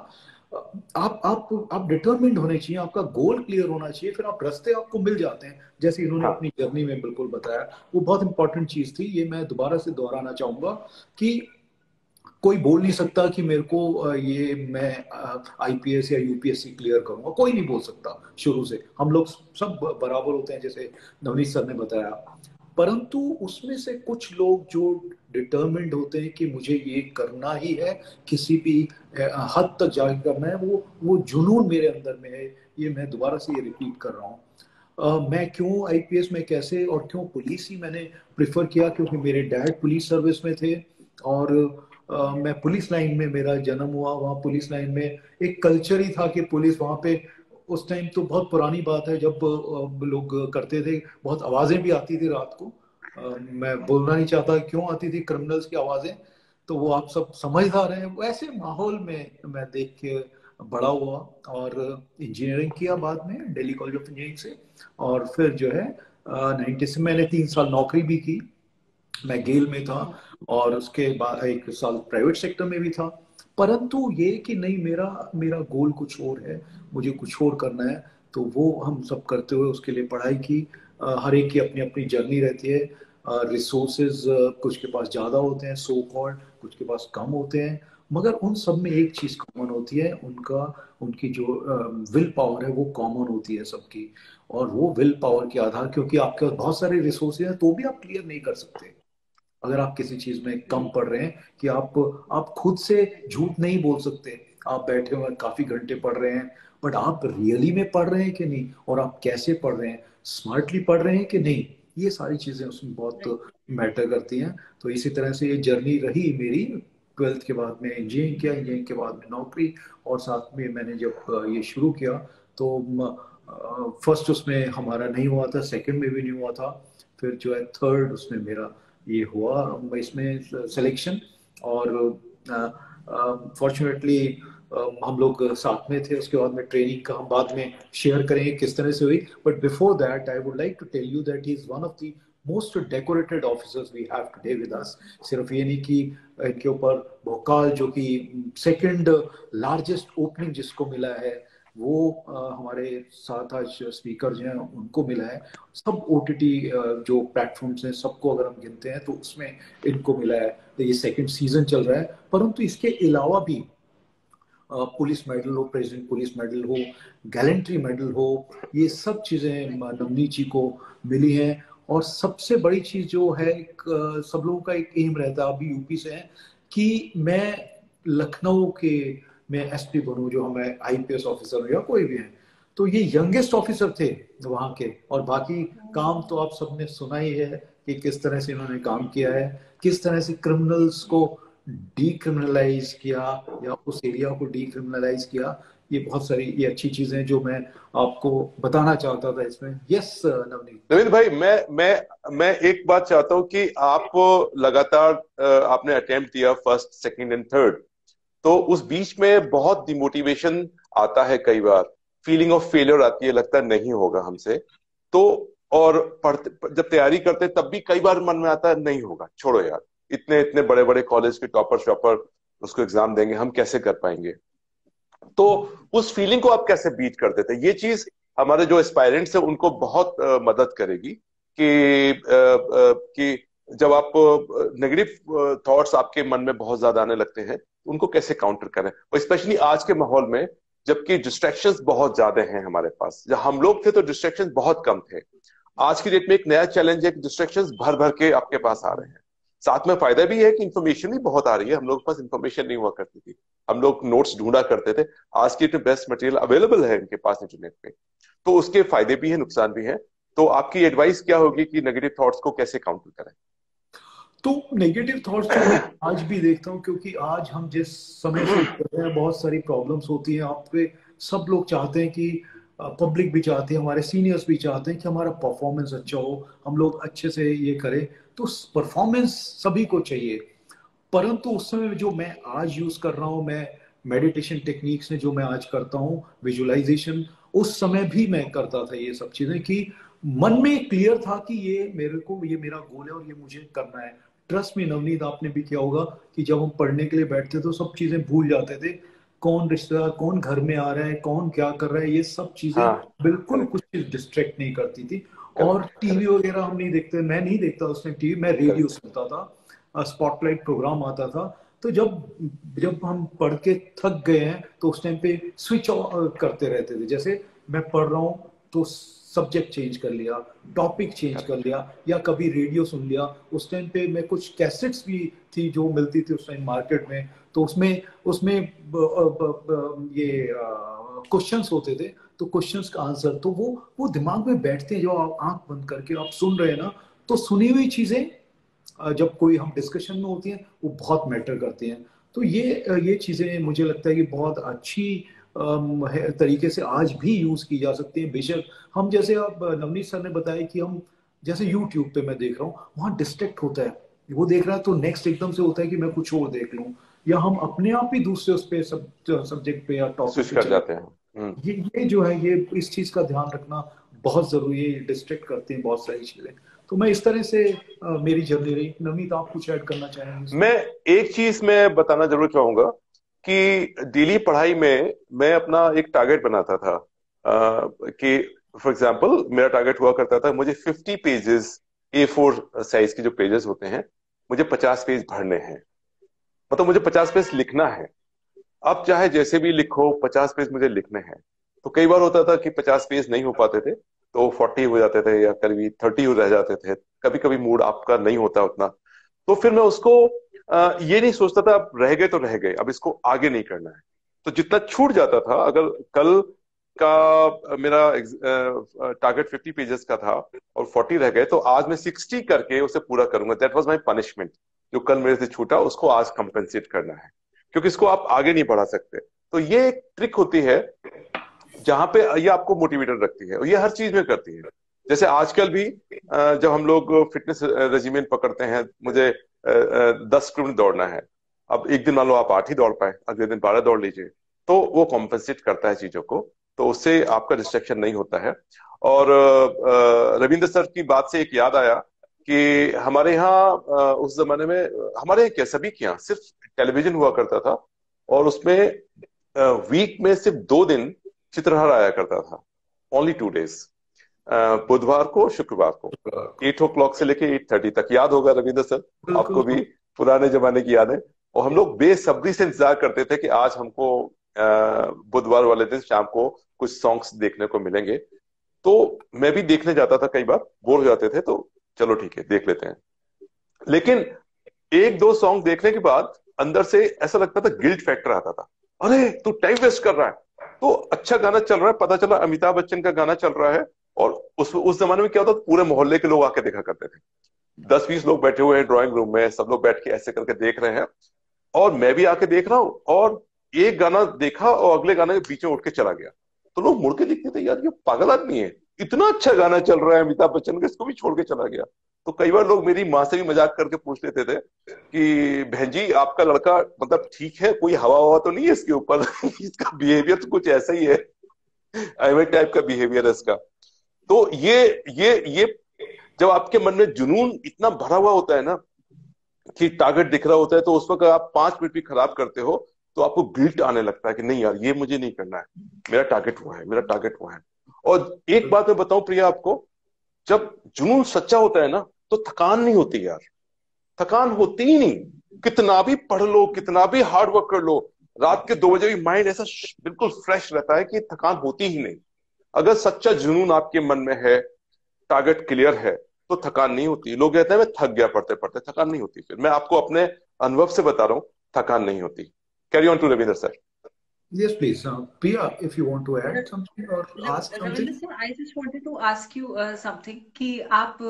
Speaker 1: आप डिटर्मिन्ड होने चाहिए, आपका गोल क्लियर होना चाहिए, फिर आप रास्ते आपको मिल जाते हैं, जैसे इन्होंने अपनी जर्नी में बिल्कुल बताया। वो बहुत इंपॉर्टेंट चीज थी, ये मैं दोबारा से दोहराना चाहूंगा कि कोई बोल नहीं सकता कि मेरे को ये मैं आईपीएस या यूपीएससी क्लियर करूंगा, कोई नहीं बोल सकता। शुरू से हम लोग सब बराबर होते हैं, जैसे नवनीत सर ने बताया। परंतु उसमें से कुछ लोग जो डिटर्मिन्ड होते हैं कि मुझे ये करना ही है, किसी भी हद तक जाके करना है, वो जुनून मेरे अंदर में है। ये मैं दोबारा से ये रिपीट कर रहा हूँ। मैं क्यों आईपीएस में, कैसे और क्यों पुलिस ही मैंने प्रिफर किया, क्योंकि मेरे डैड पुलिस सर्विस में थे, और मैं पुलिस लाइन में मेरा जन्म हुआ। वहाँ पुलिस लाइन में एक कल्चर ही था कि पुलिस वहाँ पे, उस टाइम तो बहुत पुरानी बात है जब लोग करते थे, बहुत आवाजें भी आती थी रात को। मैं बोलना नहीं चाहता क्यों आती थी क्रिमिनल्स की आवाजें, तो वो आप सब समझदार हैं। वैसे माहौल में मैं देख के बड़ा हुआ, और इंजीनियरिंग किया बाद में दिल्ली कॉलेज ऑफ इंजीनियरिंग से। और फिर जो है 90 से मैंने 3 साल नौकरी भी की, मैं गेल में था, और उसके बाद 1 साल प्राइवेट सेक्टर में भी था। परंतु ये कि नहीं, मेरा मेरा गोल कुछ और है, मुझे कुछ और करना है। तो वो हम सब करते हुए उसके लिए पढ़ाई की। हर एक की अपनी अपनी जर्नी रहती है। रिसोर्सेज कुछ के पास ज़्यादा होते हैं, सो कॉल्ड, कुछ के पास कम होते हैं, मगर उन सब में एक चीज़ कॉमन होती है, उनकी जो विल पावर है वो कॉमन होती है सबकी। और वो विल पावर के आधार, क्योंकि आपके पास बहुत सारे रिसोर्सेज हैं तो भी आप क्लियर नहीं कर सकते। अगर आप किसी चीज में कम पढ़ रहे हैं, कि आप खुद से झूठ नहीं बोल सकते। आप बैठे हुए काफी घंटे पढ़ रहे हैं, बट आप रियली में पढ़ रहे हैं कि नहीं, और आप कैसे पढ़ रहे हैं, स्मार्टली पढ़ रहे हैं कि नहीं, ये सारी चीजें उसमें बहुत मैटर करती हैं। तो इसी तरह से ये जर्नी रही मेरी। 12th के बाद में इंजीनियरिंग किया, इंजीनियरिंग के बाद में नौकरी, और साथ में मैंने जब ये शुरू किया तो फर्स्ट उसमें हमारा नहीं हुआ था, सेकंड में भी नहीं हुआ था, फिर जो है थर्ड उसमें मेरा ये हुआ इसमें सिलेक्शन। और फॉर्चुनेटली हम लोग साथ में थे। उसके बाद में ट्रेनिंग का हम बाद में शेयर करेंगे किस तरह से हुई, but before that I would like to tell you that he is one of the most decorated officers we have today with us. सिर्फ ये नहीं कि इनके ऊपर भोकाल जो कि सेकंड लार्जेस्ट ओपनिंग जिसको मिला है वो हमारे साथ आज स्पीकर जो हैं उनको मिला है। सब ओटीटी जो प्लेटफॉर्म्स हैं सबको अगर हम गिनते हैं तो उसमें इनको मिला है। तो ये सेकंड सीजन चल रहा है, परंतु इसके अलावा भी पुलिस मेडल हो, प्रेसिडेंट पुलिस मेडल हो, गैलेंट्री मेडल हो, ये सब चीजें नवनीत जी को मिली हैं। और सबसे बड़ी चीज जो है, सब लोगों का एक एम रहता है, अभी यूपी से है, कि मैं लखनऊ के मैं एसपी बनूं, जो हमें आईपीएस ऑफिसर हो या कोई भी है। तो ये यंगेस्ट ऑफिसर थे वहां के, और बाकी काम तो आप सबने सुना ही है कि किस तरह से इन्होंने काम किया है, किस तरह से क्रिमिनल्स को डीक्रिमिनलाइज किया या उस एरिया को डीक्रिमिनलाइज किया। ये बहुत सारी ये अच्छी चीजें जो मैं आपको बताना चाहता था इसमें। यस नवनीत।
Speaker 3: नवीन भाई, मैं एक बात चाहता हूं कि आप लगातार आपने अटेम्प्ट किया फर्स्ट, सेकंड एंड थर्ड, तो उस बीच में बहुत डिमोटिवेशन आता है, कई बार फीलिंग ऑफ फेलियर आती है, लगता है नहीं होगा हमसे। तो और पढ़ते जब तैयारी करते तब भी कई बार मन में आता है नहीं होगा, छोड़ो यार, इतने इतने बड़े बड़े कॉलेज के टॉपर शॉपर उसको एग्जाम देंगे, हम कैसे कर पाएंगे। तो उस फीलिंग को आप कैसे बीट करते थे? ये चीज हमारे जो एस्पायरेंट्स है उनको बहुत मदद करेगी कि जब आप नेगेटिव थॉट्स आपके मन में बहुत ज्यादा आने लगते हैं, उनको कैसे काउंटर करें, और स्पेशली आज के माहौल में जबकि डिस्ट्रैक्शंस बहुत ज्यादा हैं हमारे पास। जब हम लोग थे तो डिस्ट्रैक्शंस बहुत कम थे। आज की डेट में एक नया चैलेंज है कि डिस्ट्रैक्शंस भर भर के आपके पास आ रहे हैं। साथ में फायदा भी है कि इंफॉर्मेशन भी बहुत आ रही है। हम लोग के पास इंफॉर्मेशन नहीं हुआ करती थी, हम लोग नोट्स ढूंढा करते थे। आज की बेस्ट मटेरियल अवेलेबल है इनके पास इंटरनेट पे, तो उसके फायदे भी है, नुकसान भी है। तो आपकी एडवाइस क्या होगी कि नेगेटिव थॉट्स को कैसे काउंटर करें?
Speaker 1: तो नेगेटिव थॉट्स जो मैं आज भी देखता हूँ, क्योंकि आज हम जिस समय से कर रहे हैं बहुत सारी प्रॉब्लम्स होती हैं आप पे। सब लोग चाहते हैं कि पब्लिक भी चाहती है, हमारे सीनियर्स भी चाहते हैं कि हमारा परफॉर्मेंस अच्छा हो, हम लोग अच्छे से ये करें। तो परफॉर्मेंस सभी को चाहिए, परंतु उस समय जो मैं आज यूज कर रहा हूँ, मैं मेडिटेशन टेक्निक्स में जो मैं आज करता हूँ, विजुअलाइजेशन, उस समय भी मैं करता था ये सब चीजें कि मन में क्लियर था कि ये मेरे को, ये मेरा गोल है और ये मुझे करना है। ट्रस्ट में नवनीत, आपने भी किया होगा कि जब हम पढ़ने के लिए बैठते तो सब चीजें भूल जाते थे। कौन रिश्तेदार कौन घर में आ रहा है, कौन क्या कर रहा है, ये सब चीजें
Speaker 3: हाँ,
Speaker 1: बिल्कुल
Speaker 3: करेक्ट
Speaker 1: कुछ चीज डिस्ट्रैक्ट नहीं करती थी। और
Speaker 3: करेक्ट
Speaker 1: टीवी वगैरह हम नहीं देखते, मैं नहीं देखता उस टाइम टीवी, मैं रेडियो
Speaker 3: करेक्ट।
Speaker 1: सुनता था, स्पॉटलाइट प्रोग्राम आता था। तो जब जब हम पढ़ के थक गए हैं तो उस टाइम पे स्विच करते रहते थे। जैसे मैं पढ़ रहा हूँ तो सब्जेक्ट चेंज कर लिया, टॉपिक चेंज कर लिया, या कभी रेडियो सुन लिया। उस टाइम पे मैं कुछ कैसेट्स भी थी जो मिलती थी उस टाइम मार्केट में, तो उसमें उसमें ये क्वेश्चंस होते थे, तो क्वेश्चंस का आंसर तो वो दिमाग में बैठते हैं। जो आप आंख बंद करके आप सुन रहे हैं ना, तो सुनी हुई चीजें जब कोई हम डिस्कशन में होती हैं वो बहुत मैटर करती हैं। तो ये चीजें मुझे लगता है कि बहुत अच्छी तरीके से आज भी यूज की जा सकती हैं। बेशक हम, जैसे अब नवनीत सर ने बताया कि हम जैसे यूट्यूब पे मैं देख रहा हूँ, वहां डिस्ट्रैक्ट होता है, वो देख रहा है तो नेक्स्ट एकदम से होता है कि मैं कुछ और देख लूँ, या हम अपने आप ही दूसरे उस पे सब्जेक्ट पे या टॉपिक
Speaker 3: स्विच
Speaker 1: पे
Speaker 3: कर
Speaker 1: चले।
Speaker 3: जाते हैं।
Speaker 1: ये जो है, ये इस चीज का ध्यान रखना बहुत जरूरी है। डिस्ट्रैक्ट करते हैं बहुत सारी चीजें। तो मैं इस तरह से मेरी जर्नी रही। नवनीत, आप कुछ ऐड करना चाहेंगे इसमें?
Speaker 3: मैं एक चीज मैं बताना जरूर चाहूंगा कि डेली पढ़ाई में मैं अपना एक टारगेट बनाता था, कि फॉर एग्जांपल मेरा टारगेट हुआ करता था, मुझे 50 पेजेस, A4 साइज के जो पेजेस होते हैं, मुझे 50 पेज भरने हैं। मतलब मुझे 50 पेज लिखना है। अब चाहे जैसे भी लिखो, 50 पेज मुझे लिखने हैं। तो कई बार होता था कि 50 पेज नहीं हो पाते थे, तो 40 हो जाते थे या करीब 30 हो रह जाते थे। कभी कभी मूड आपका नहीं होता उतना, तो फिर मैं उसको ये नहीं सोचता था अब रह गए तो रह गए, अब इसको आगे नहीं करना है। तो जितना छूट जाता था, अगर कल का मेरा टारगेट 50 पेजेस का था और 40 रह गए, तो आज मैं 60 करके उसे पूरा करूंगा। That was my punishment. जो कल मेरे से छूटा उसको आज कंपेंसेट करना है, क्योंकि इसको आप आगे नहीं बढ़ा सकते। तो ये एक ट्रिक होती है जहां पे ये आपको मोटिवेटेड रखती है, और ये हर चीज में करती है। जैसे आजकल भी जब हम लोग फिटनेस रेजिमेंट पकड़ते हैं, मुझे 10 किलोमीटर दौड़ना है, अब एक दिन मान लो आप 8 ही दौड़ पाए, अगले दिन 12 दौड़ लीजिए, तो वो कॉम्पेंसेट करता है चीजों को, तो उससे आपका डिस्ट्रैक्शन नहीं होता है। और रविंद्र सर की बात से एक याद आया कि हमारे यहाँ उस जमाने में, हमारे यहाँ क्या सभी के यहाँ सिर्फ टेलीविजन हुआ करता था, और उसमें वीक में सिर्फ 2 दिन चित्रहार आया करता था, ओनली 2 डेज, बुधवार को शुक्रवार को, 8 o'clock से लेके 8:30 तक। याद होगा रविंद्र सर, आपको भी पुराने जमाने की याद है। और हम लोग बेसब्री से इंतजार करते थे कि आज हमको बुधवार वाले दिन शाम को कुछ सॉन्ग्स देखने को मिलेंगे। तो मैं भी देखने जाता था, कई बार बोर हो जाते थे तो चलो ठीक है देख लेते हैं, लेकिन 1-2 सॉन्ग देखने के बाद अंदर से ऐसा लगता था, गिल्ट फैक्टर आता था, अरे तू टाइम वेस्ट कर रहा है। तो अच्छा गाना चल रहा है, पता चला अमिताभ बच्चन का गाना चल रहा है, और उस जमाने में क्या होता था, पूरे मोहल्ले के लोग आके देखा करते थे, 10-20 लोग बैठे हुए हैं ड्राइंग रूम में, सब लोग बैठ के ऐसे करके देख रहे हैं, और मैं भी आके देख रहा हूँ, और एक गाना देखा और अगले गाने के बीच में उठ के चला गया। तो लोग मुड़ के देखते थे, यार ये पागल आदमी है, इतना अच्छा गाना चल रहा है अमिताभ बच्चन का, इसको भी छोड़ के चला गया। तो कई बार लोग मेरी माँ से भी मजाक करके पूछ लेते थे कि बहन जी आपका लड़का मतलब ठीक है, कोई हवा हवा तो नहीं है इसके ऊपर इसका बिहेवियर तो कुछ ऐसा ही है, एवे टाइप का बिहेवियर है इसका। तो ये जब आपके मन में जुनून इतना भरा हुआ होता है ना, कि टारगेट दिख रहा होता है, तो उस वक्त आप 5 मिनट भी खराब करते हो तो आपको गिल्ट आने लगता है कि नहीं यार ये मुझे नहीं करना है, मेरा टारगेट हुआ है, मेरा टारगेट हुआ है। और एक बात मैं बताऊं प्रिया आपको, जब जुनून सच्चा होता है ना, तो थकान नहीं होती यार, थकान होती ही नहीं। कितना भी पढ़ लो, कितना भी हार्ड वर्क कर लो, रात के 2 बजे भी माइंड ऐसा बिल्कुल फ्रेश रहता है कि थकान होती ही नहीं। अगर सच्चा जुनून आपके मन में है, टारगेट क्लियर है, तो थकान नहीं होती। लोग कहते हैं मैं थक गया पढ़ते पढ़ते, थकान नहीं होती। फिर मैं आपको अपने अनुभव से बता रहा हूँ, थकान नहीं होती। Carry on to Ravindra sir.
Speaker 1: Yes, please. Priya, if you want to add something or ask
Speaker 2: Ravindra
Speaker 1: something.
Speaker 2: Sir, I just wanted to ask you something कि आप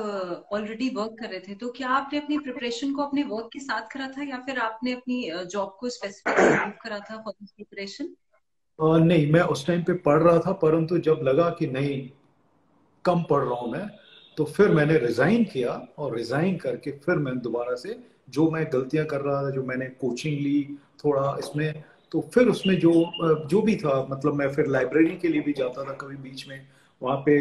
Speaker 2: ऑलरेडी वर्क कर रहे थे, तो क्या आपने अपनी प्रिपरेशन को अपने वर्क के साथ करा था, या फिर आपने अपनी जॉब को स्पेसिफिकली मूव करा था फॉर दिस प्रिपरेशन?
Speaker 1: नहीं, मैं उस टाइम पे पढ़ रहा था, परंतु जब लगा कि नहीं कम पढ़ रहा हूं मैं, तो फिर मैंने रिजाइन किया, और रिजाइन करके फिर मैं दोबारा से जो मैं गलतियां कर रहा था, जो मैंने कोचिंग ली थोड़ा इसमें, तो फिर उसमें जो भी था, मतलब मैं फिर लाइब्रेरी के लिए भी जाता था कभी बीच में। वहाँ पे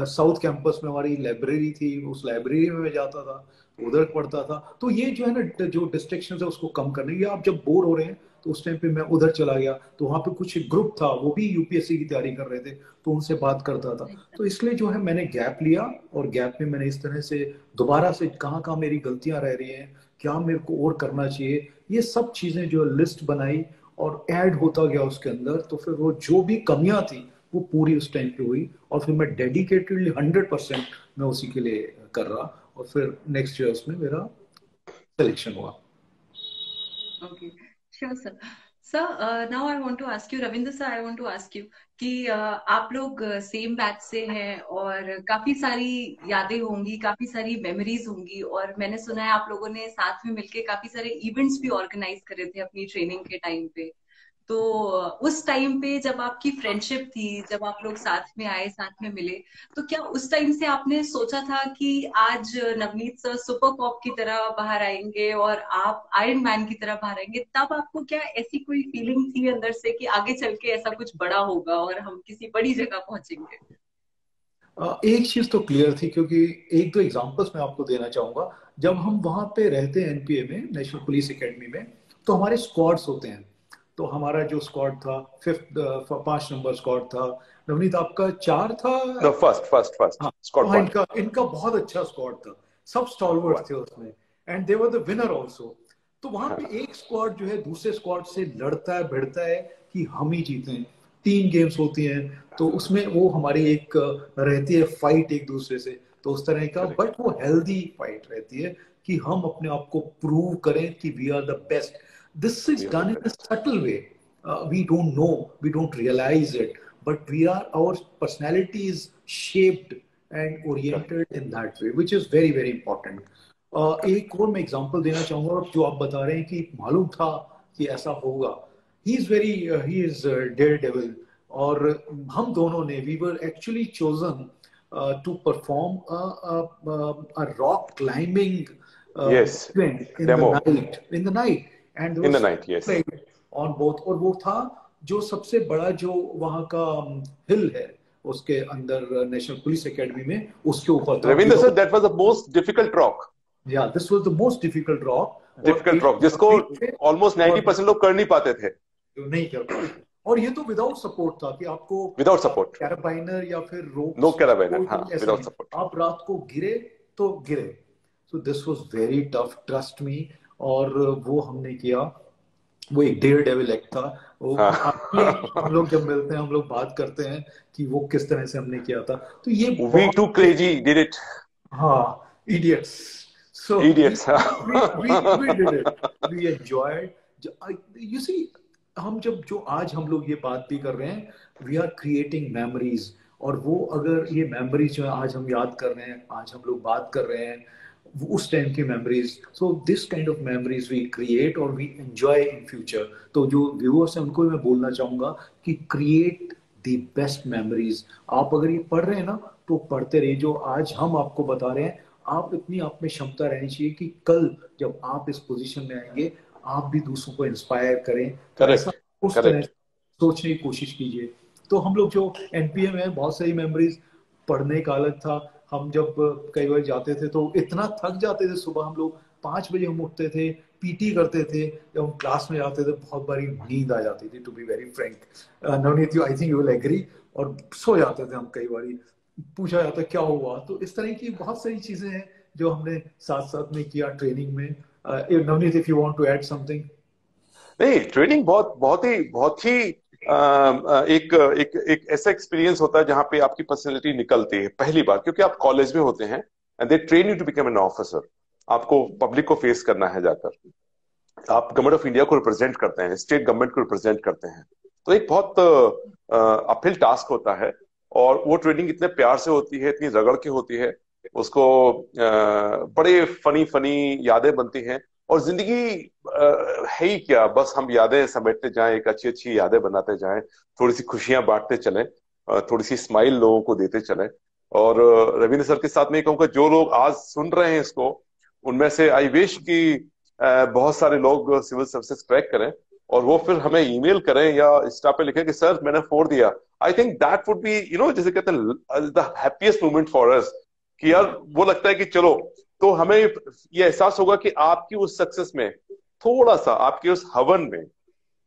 Speaker 1: साउथ कैंपस में हमारी लाइब्रेरी थी, उस लाइब्रेरी में मैं जाता था, उधर पढ़ता था। तो ये जो है ना, जो डिस्ट्रैक्शन है उसको कम करने के, आप जब बोर हो रहे हैं तो उस टाइम पे मैं उधर चला गया, तो वहाँ पे कुछ ग्रुप था, वो भी यूपीएससी की तैयारी कर रहे थे, तो उनसे बात करता था। तो इसलिए जो है मैंने गैप लिया, और गैप में मैंने इस तरह से दोबारा से कहाँ कहाँ मेरी गलतियां रह रही हैं, क्या मेरे को और करना चाहिए, ये सब चीजें जो लिस्ट बनाई और ऐड होता गया उसके अंदर। तो फिर वो जो भी कमियां थी वो पूरी उस टाइम पे हुई, और फिर मैं डेडिकेटेडली 100% मैं उसी के लिए कर रहा, और फिर नेक्स्ट ईयर उसमें मेरा सिलेक्शन हुआ।
Speaker 2: Okay, sure, sir. Sir, now I want to ask you, Ravinder sir, I want to ask you कि आप लोग सेम बैच से हैं, और काफी सारी यादें होंगी, काफी सारी मेमोरीज होंगी, और मैंने सुना है आप लोगों ने साथ में मिलके काफी सारे इवेंट्स भी ऑर्गेनाइज करे थे अपनी ट्रेनिंग के टाइम पे। तो उस टाइम पे जब आपकी फ्रेंडशिप थी, जब आप लोग साथ में आए, साथ में मिले, तो क्या उस टाइम से आपने सोचा था कि आज नवनीत सर सुपर कॉप की तरह बाहर आएंगे और आप आयरन मैन की तरह बाहर आएंगे? तब आपको क्या ऐसी कोई फीलिंग थी अंदर से कि आगे चल के ऐसा कुछ बड़ा होगा और हम किसी बड़ी जगह पहुंचेंगे?
Speaker 1: एक चीज तो क्लियर थी, क्योंकि एक दो एग्जांपल्स मैं आपको देना चाहूंगा। जब हम वहां पे रहते हैं एनपीए में, नेशनल पुलिस एकेडमी में, तो हमारे स्क्वाड्स होते हैं। तो हमारा जो स्क्वाड था, 5 नंबर स्क्वाड था। नवनीत आपका 4 था?
Speaker 3: फर्स्ट फर्स्ट फर्स्ट
Speaker 1: हाँ,
Speaker 3: स्क्वाड
Speaker 1: हाँ,
Speaker 3: 1।
Speaker 1: इनका इनका बहुत अच्छा स्क्वाड था, सब स्टॉलवर्ड थे उसमें, and they were the winner also. तो वहां पे एक स्क्वाड जो है दूसरे स्क्वाड से लड़ता है भिड़ता है कि हम ही जीतें। 3 गेम्स होती हैं, तो उसमें वो हमारी एक रहती है फाइट एक दूसरे से, तो उस तरह का, बट वो हेल्दी फाइट रहती है कि हम अपने आप को प्रूव करें कि we are the best. This is done in a subtle way, we don't know, we don't realize it, but our personality is shaped and oriented in that way, which is very very important. एक और मैं example देना चाहूंगा, जो आप बता रहे हैं कि मालूम था कि ऐसा होगा। ही इज डेयर डेविल, और हम दोनों ने, we were actually chosen to perform a rock climbing
Speaker 3: yes,
Speaker 1: event in the
Speaker 3: demo.
Speaker 1: night. In the night, and
Speaker 3: in the night, yes,
Speaker 1: on both. और वो था जो सबसे बड़ा जो वहाँ का हिल है उसके अंदर नेशनल पुलिस एकेडमी में, उसके ऊपर था।
Speaker 3: Ravindra sir, that was the most difficult rock.
Speaker 1: या this was the most difficult rock. और
Speaker 3: डिफिकल्ट रॉक जिसको ऑलमोस्ट 90% लोग कर नहीं पाते थे,
Speaker 1: जो नहीं कर पाते। और ये तो विदाउट सपोर्ट था कि आपको
Speaker 3: विदाउट सपोर्ट,
Speaker 1: कैराबाइनर या फिर
Speaker 3: नो
Speaker 1: रोप्स,
Speaker 3: कैराबाइनर, हाँ,
Speaker 1: ऐसा
Speaker 3: विदाउट
Speaker 1: नहीं।
Speaker 3: सपोर्ट।
Speaker 1: आप रात को गिरे तो गिरे। So this was very tough, trust me. और वो हमने किया। वो एक डेयर डेविल एक्ट था वो।
Speaker 3: हाँ।
Speaker 1: हम लोग जब मिलते हैं हम लोग बात करते हैं कि वो किस तरह से हमने किया था। तो ये
Speaker 3: We too crazy did it.
Speaker 1: हाँ, idiots. So
Speaker 3: Idiots.
Speaker 1: we did it. We enjoyed. You see, हम जब जो आज हम लोग ये बात भी कर रहे हैं, we are creating memories. और वो अगर ये memories जो है आज हम याद कर रहे हैं, आज हम लोग बात कर रहे हैं, उस टाइम की memories. So this kind of memories we create और वी एंजॉय इन फ्यूचर। तो जो व्यूअर्स हैं उनको मैं बोलना चाहूंगा कि क्रिएट द बेस्ट मेमोरीज। आप अगर ये पढ़ रहे हैं ना तो पढ़ते रहिए। जो आज हम आपको बता रहे हैं, आप इतनी आप में क्षमता रहनी चाहिए कि कल जब आप इस पोजीशन में आएंगे आप भी दूसरों को इंस्पायर करें। तो ऐसा उस तरह सोचने की कोशिश कीजिए। तो हम लोग जो एनपीएम है, बहुत सारी मेमोरीज। पढ़ने का अलग था। हम जब कई बार जाते थे तो इतना थक जाते थे, सुबह हम लोग 5 बजे हम उठते थे, पीटी करते थे। जब हम क्लास में जाते थे बहुत बारी नींद आ जाती थी, to be very frank. Navneet, I think you will agree. और सो जाते थे हम कई बारी। पूछा जाता क्या हुआ। तो इस तरह की बहुत सारी चीजें हैं जो हमने साथ साथ में किया ट्रेनिंग में। Navneet, if you want to add something.
Speaker 3: नहीं, ट्रेनिंग बहुत ही एक एक एक ऐसा एक्सपीरियंस होता है जहां पे आपकी पर्सनैलिटी निकलती है पहली बार, क्योंकि आप कॉलेज में होते हैं and they train you to become an officer. आपको पब्लिक को फेस करना है जाकर, आप गवर्नमेंट ऑफ इंडिया को रिप्रेजेंट करते हैं, स्टेट गवर्नमेंट को रिप्रेजेंट करते हैं। तो एक बहुत अपहिल टास्क होता है। और वो ट्रेनिंग इतने प्यार से होती है, इतनी रगड़ के होती है, उसको बड़े फनी फनी यादें बनती हैं। और जिंदगी है ही क्या, बस हम यादें समेटते जाएं, एक अच्छी अच्छी यादें बनाते जाएं, थोड़ी सी खुशियां बांटते चलें, थोड़ी सी स्माइल लोगों को देते चलें। और रविंद्र सर के साथ में ये कहूंगा, जो लोग आज सुन रहे हैं इसको, उनमें से आई विश कि बहुत सारे लोग सिविल सर्विसेज क्रैक करें और वो फिर हमें ईमेल करें या इंस्टा पे लिखें कि सर मैंने 4 दिया। I think that would B, जैसे कहते हैं, the happiest moment for us, कि यार वो लगता है कि चलो, तो हमें ये एहसास होगा कि आपकी उस सक्सेस में थोड़ा सा, आपके उस हवन में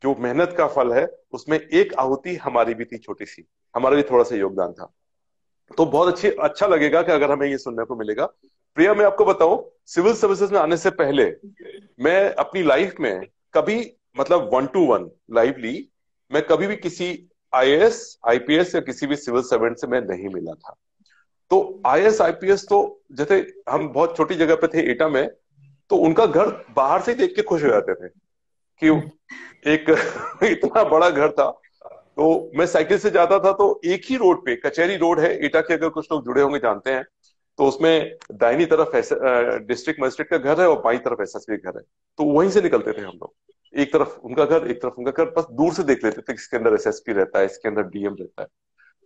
Speaker 3: जो मेहनत का फल है, उसमें एक आहुति हमारी भी थी, छोटी सी, हमारा भी थोड़ा सा योगदान था। तो बहुत अच्छा लगेगा कि अगर हमें ये सुनने को मिलेगा। प्रिया, मैं आपको बताऊं, सिविल सर्विसेज में आने से पहले मैं अपनी लाइफ में कभी, मतलब 1-to-1 लाइवली, मैं कभी भी किसी आईएएस आईपीएस या किसी भी सिविल सर्वेंट से मैं नहीं मिला था। तो आईएएस आईपीएस तो जैसे हम बहुत छोटी जगह पे थे, एटा में, तो उनका घर बाहर से ही देख के खुश हो जाते थे कि एक इतना बड़ा घर था। तो मैं साइकिल से जाता था, तो एक ही रोड पे, कचहरी रोड है एटा के, अगर कुछ लोग जुड़े होंगे जानते हैं, तो उसमें दाहिनी तरफ डिस्ट्रिक्ट मजिस्ट्रेट का घर है और बाईं तरफ एसएसपी का घर है। तो वहीं से निकलते थे हम लोग, एक तरफ उनका घर, एक तरफ उनका घर, बस दूर से देख लेते थे इसके अंदर एसएसपी रहता है, इसके अंदर डीएम रहता है।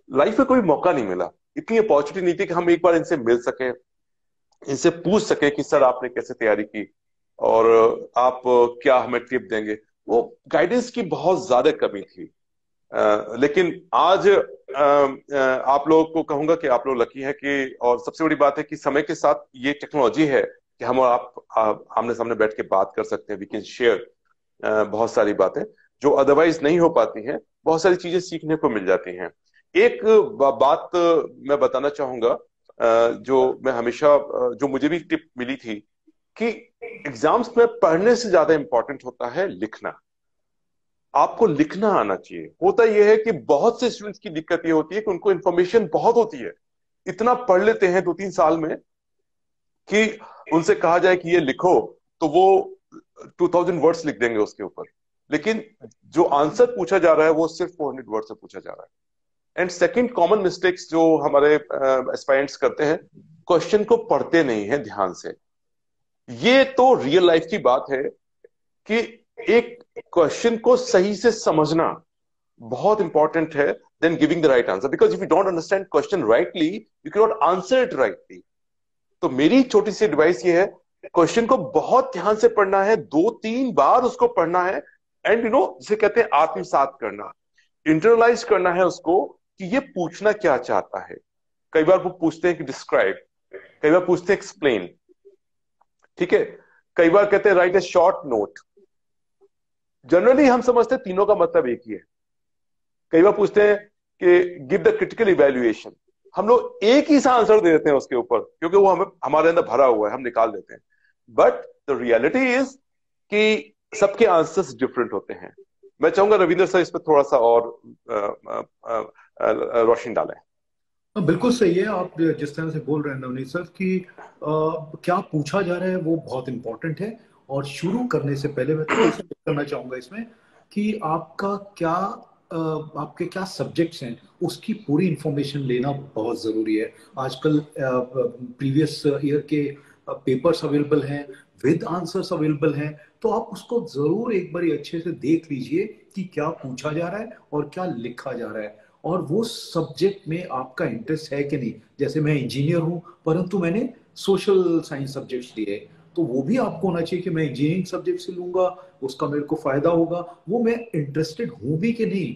Speaker 3: लाइफ में कोई मौका नहीं मिला, इतनी अपॉर्चुनिटी नहीं थी कि हम एक बार इनसे मिल सके, इनसे पूछ सके कि सर आपने कैसे तैयारी की और आप क्या हमें टिप देंगे। वो गाइडेंस की बहुत ज्यादा कमी थी। लेकिन आज आप लोगों को कहूंगा कि आप लोग लकी हैं कि, और सबसे बड़ी बात है कि समय के साथ ये टेक्नोलॉजी है कि हम और आप आमने सामने बैठ के बात कर सकते हैं। वी कैन शेयर बहुत सारी बातें जो अदरवाइज नहीं हो पाती हैं, बहुत सारी चीजें सीखने को मिल जाती हैं। एक बात मैं बताना चाहूंगा, जो मैं हमेशा, जो मुझे भी टिप मिली थी, कि एग्जाम्स में पढ़ने से ज्यादा इंपॉर्टेंट होता है लिखना। आपको लिखना आना चाहिए। होता यह है कि बहुत से स्टूडेंट्स की दिक्कत ये होती है कि उनको इंफॉर्मेशन बहुत होती है, इतना पढ़ लेते हैं 2-3 साल में कि उनसे कहा जाए कि ये लिखो तो वो 2000 वर्ड्स लिख देंगे उसके ऊपर, लेकिन जो आंसर पूछा जा रहा है वो सिर्फ 400 वर्ड से पूछा जा रहा है। एंड सेकंड कॉमन मिस्टेक्स जो हमारे एस्पायरेंट्स करते हैं, क्वेश्चन को पढ़ते नहीं है ध्यान से। ये तो रियल लाइफ की बात है कि एक क्वेश्चन को सही से समझना बहुत इंपॉर्टेंट है then giving the right answer, because if you don't understand question rightly, you can not answer it rightly. तो मेरी छोटी सी एडवाइस ये है क्वेश्चन को बहुत ध्यान से पढ़ना है, 2-3 बार उसको पढ़ना है, एंड जिसे कहते हैं आत्मसात करना, इंटरनलाइज करना है उसको कि ये पूछना क्या चाहता है। कई बार वो पूछते हैं कि डिस्क्राइब, कई बार पूछते हैं एक्सप्लेन, ठीक है, कई बार कहते हैं राइट ए शॉर्ट नोट। जनरली हम समझते हैं तीनों का मतलब एक ही है। कई बार पूछते हैं कि गिव द क्रिटिकल इवैल्यूएशन, हम लोग एक ही सा आंसर दे देते हैं उसके ऊपर क्योंकि वो हमें हमारे अंदर भरा हुआ है, हम निकाल देते हैं। बट द रियलिटी इज कि सबके आंसर्स डिफरेंट होते हैं। मैं चाहूंगा रविंद्र सर इस पर थोड़ा सा और रोशनी डालें।
Speaker 1: बिल्कुल सही है। आप जिस तरह से बोल रहे हैं नवनीत सर कि क्या पूछा जा रहा है वो बहुत इंपॉर्टेंट है। और शुरू करने से पहले मैं थोड़ा सा करना चाहूंगा इसमें कि आपका क्या आपके क्या सब्जेक्ट्स हैं उसकी पूरी इंफॉर्मेशन लेना बहुत ज़रूरी है। आजकल प्रीवियस ईयर के पेपर्स अवेलेबल हैं, विद आंसर्स अवेलेबल हैं, तो आप उसको ज़रूर एक बार अच्छे से देख लीजिए कि क्या पूछा जा रहा है और क्या लिखा जा रहा है, और वो सब्जेक्ट में आपका इंटरेस्ट है कि नहीं। जैसे मैं इंजीनियर हूं परंतु मैंने सोशल साइंस सब्जेक्ट्स लिए, तो वो भी आपको होना चाहिए कि मैं इंजीनियरिंग सब्जेक्ट से लूंगा, उसका मेरे को फायदा होगा, वो मैं इंटरेस्टेड हूं भी कि नहीं।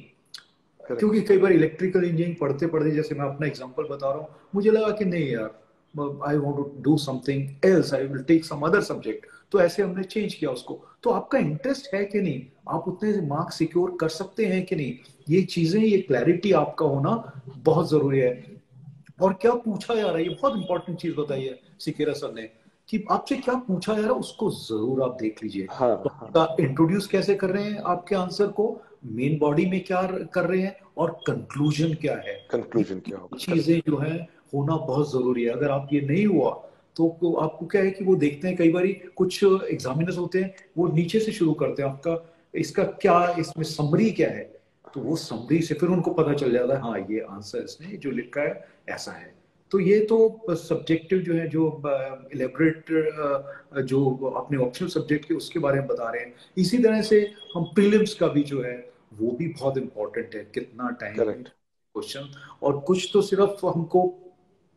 Speaker 3: Correct.
Speaker 1: क्योंकि कई बार इलेक्ट्रिकल इंजीनियरिंग पढ़ते पढ़ते, जैसे मैं अपना एग्जांपल बता रहा हूँ, मुझे लगा कि नहीं यार, I want to do something else, I will take some other subject, तो ऐसे हमने चेंज किया उसको। तो आपका इंटरेस्ट है कि नहीं, आप उतने मार्क्स सिक्योर कर सकते हैं कि नहीं, ये चीजें, ये क्लैरिटी आपका होना बहुत जरूरी है। और क्या पूछा जा रहा है, ये बहुत इंपॉर्टेंट चीज बताइए सिकेरा सर ने, कि आपसे क्या पूछा जा रहा है उसको जरूर आप देख लीजिए।
Speaker 3: हाँ
Speaker 1: तो
Speaker 3: हाँ,
Speaker 1: आपका इंट्रोड्यूस कैसे कर रहे हैं आपके आंसर को, मेन बॉडी में क्या कर रहे हैं, और कंक्लूजन क्या है।
Speaker 3: कंक्लूजन क्या
Speaker 1: ये
Speaker 3: होगा।
Speaker 1: चीजें जो है होना बहुत जरूरी है। अगर आप ये नहीं हुआ तो आपको क्या है कि वो देखते हैं, कई बार कुछ एग्जामिनर्स होते हैं वो नीचे से शुरू करते हैं, आपका इसका क्या, इसमें समरी क्या है, तो वो समरी से फिर उनको पता चल जाता है हाँ ये आंसर इसने जो लिखा है ऐसा है। तो ये तो सब्जेक्टिव जो है, जो इलेबरेट जो अपने ऑप्शनल सब्जेक्ट के उसके बारे में बता रहे हैं। इसी तरह से हम प्रीलिम्स का भी जो है वो भी बहुत इंपॉर्टेंट है, कितना टाइम
Speaker 3: करेक्ट।
Speaker 1: क्वेश्चन, और कुछ तो सिर्फ हमको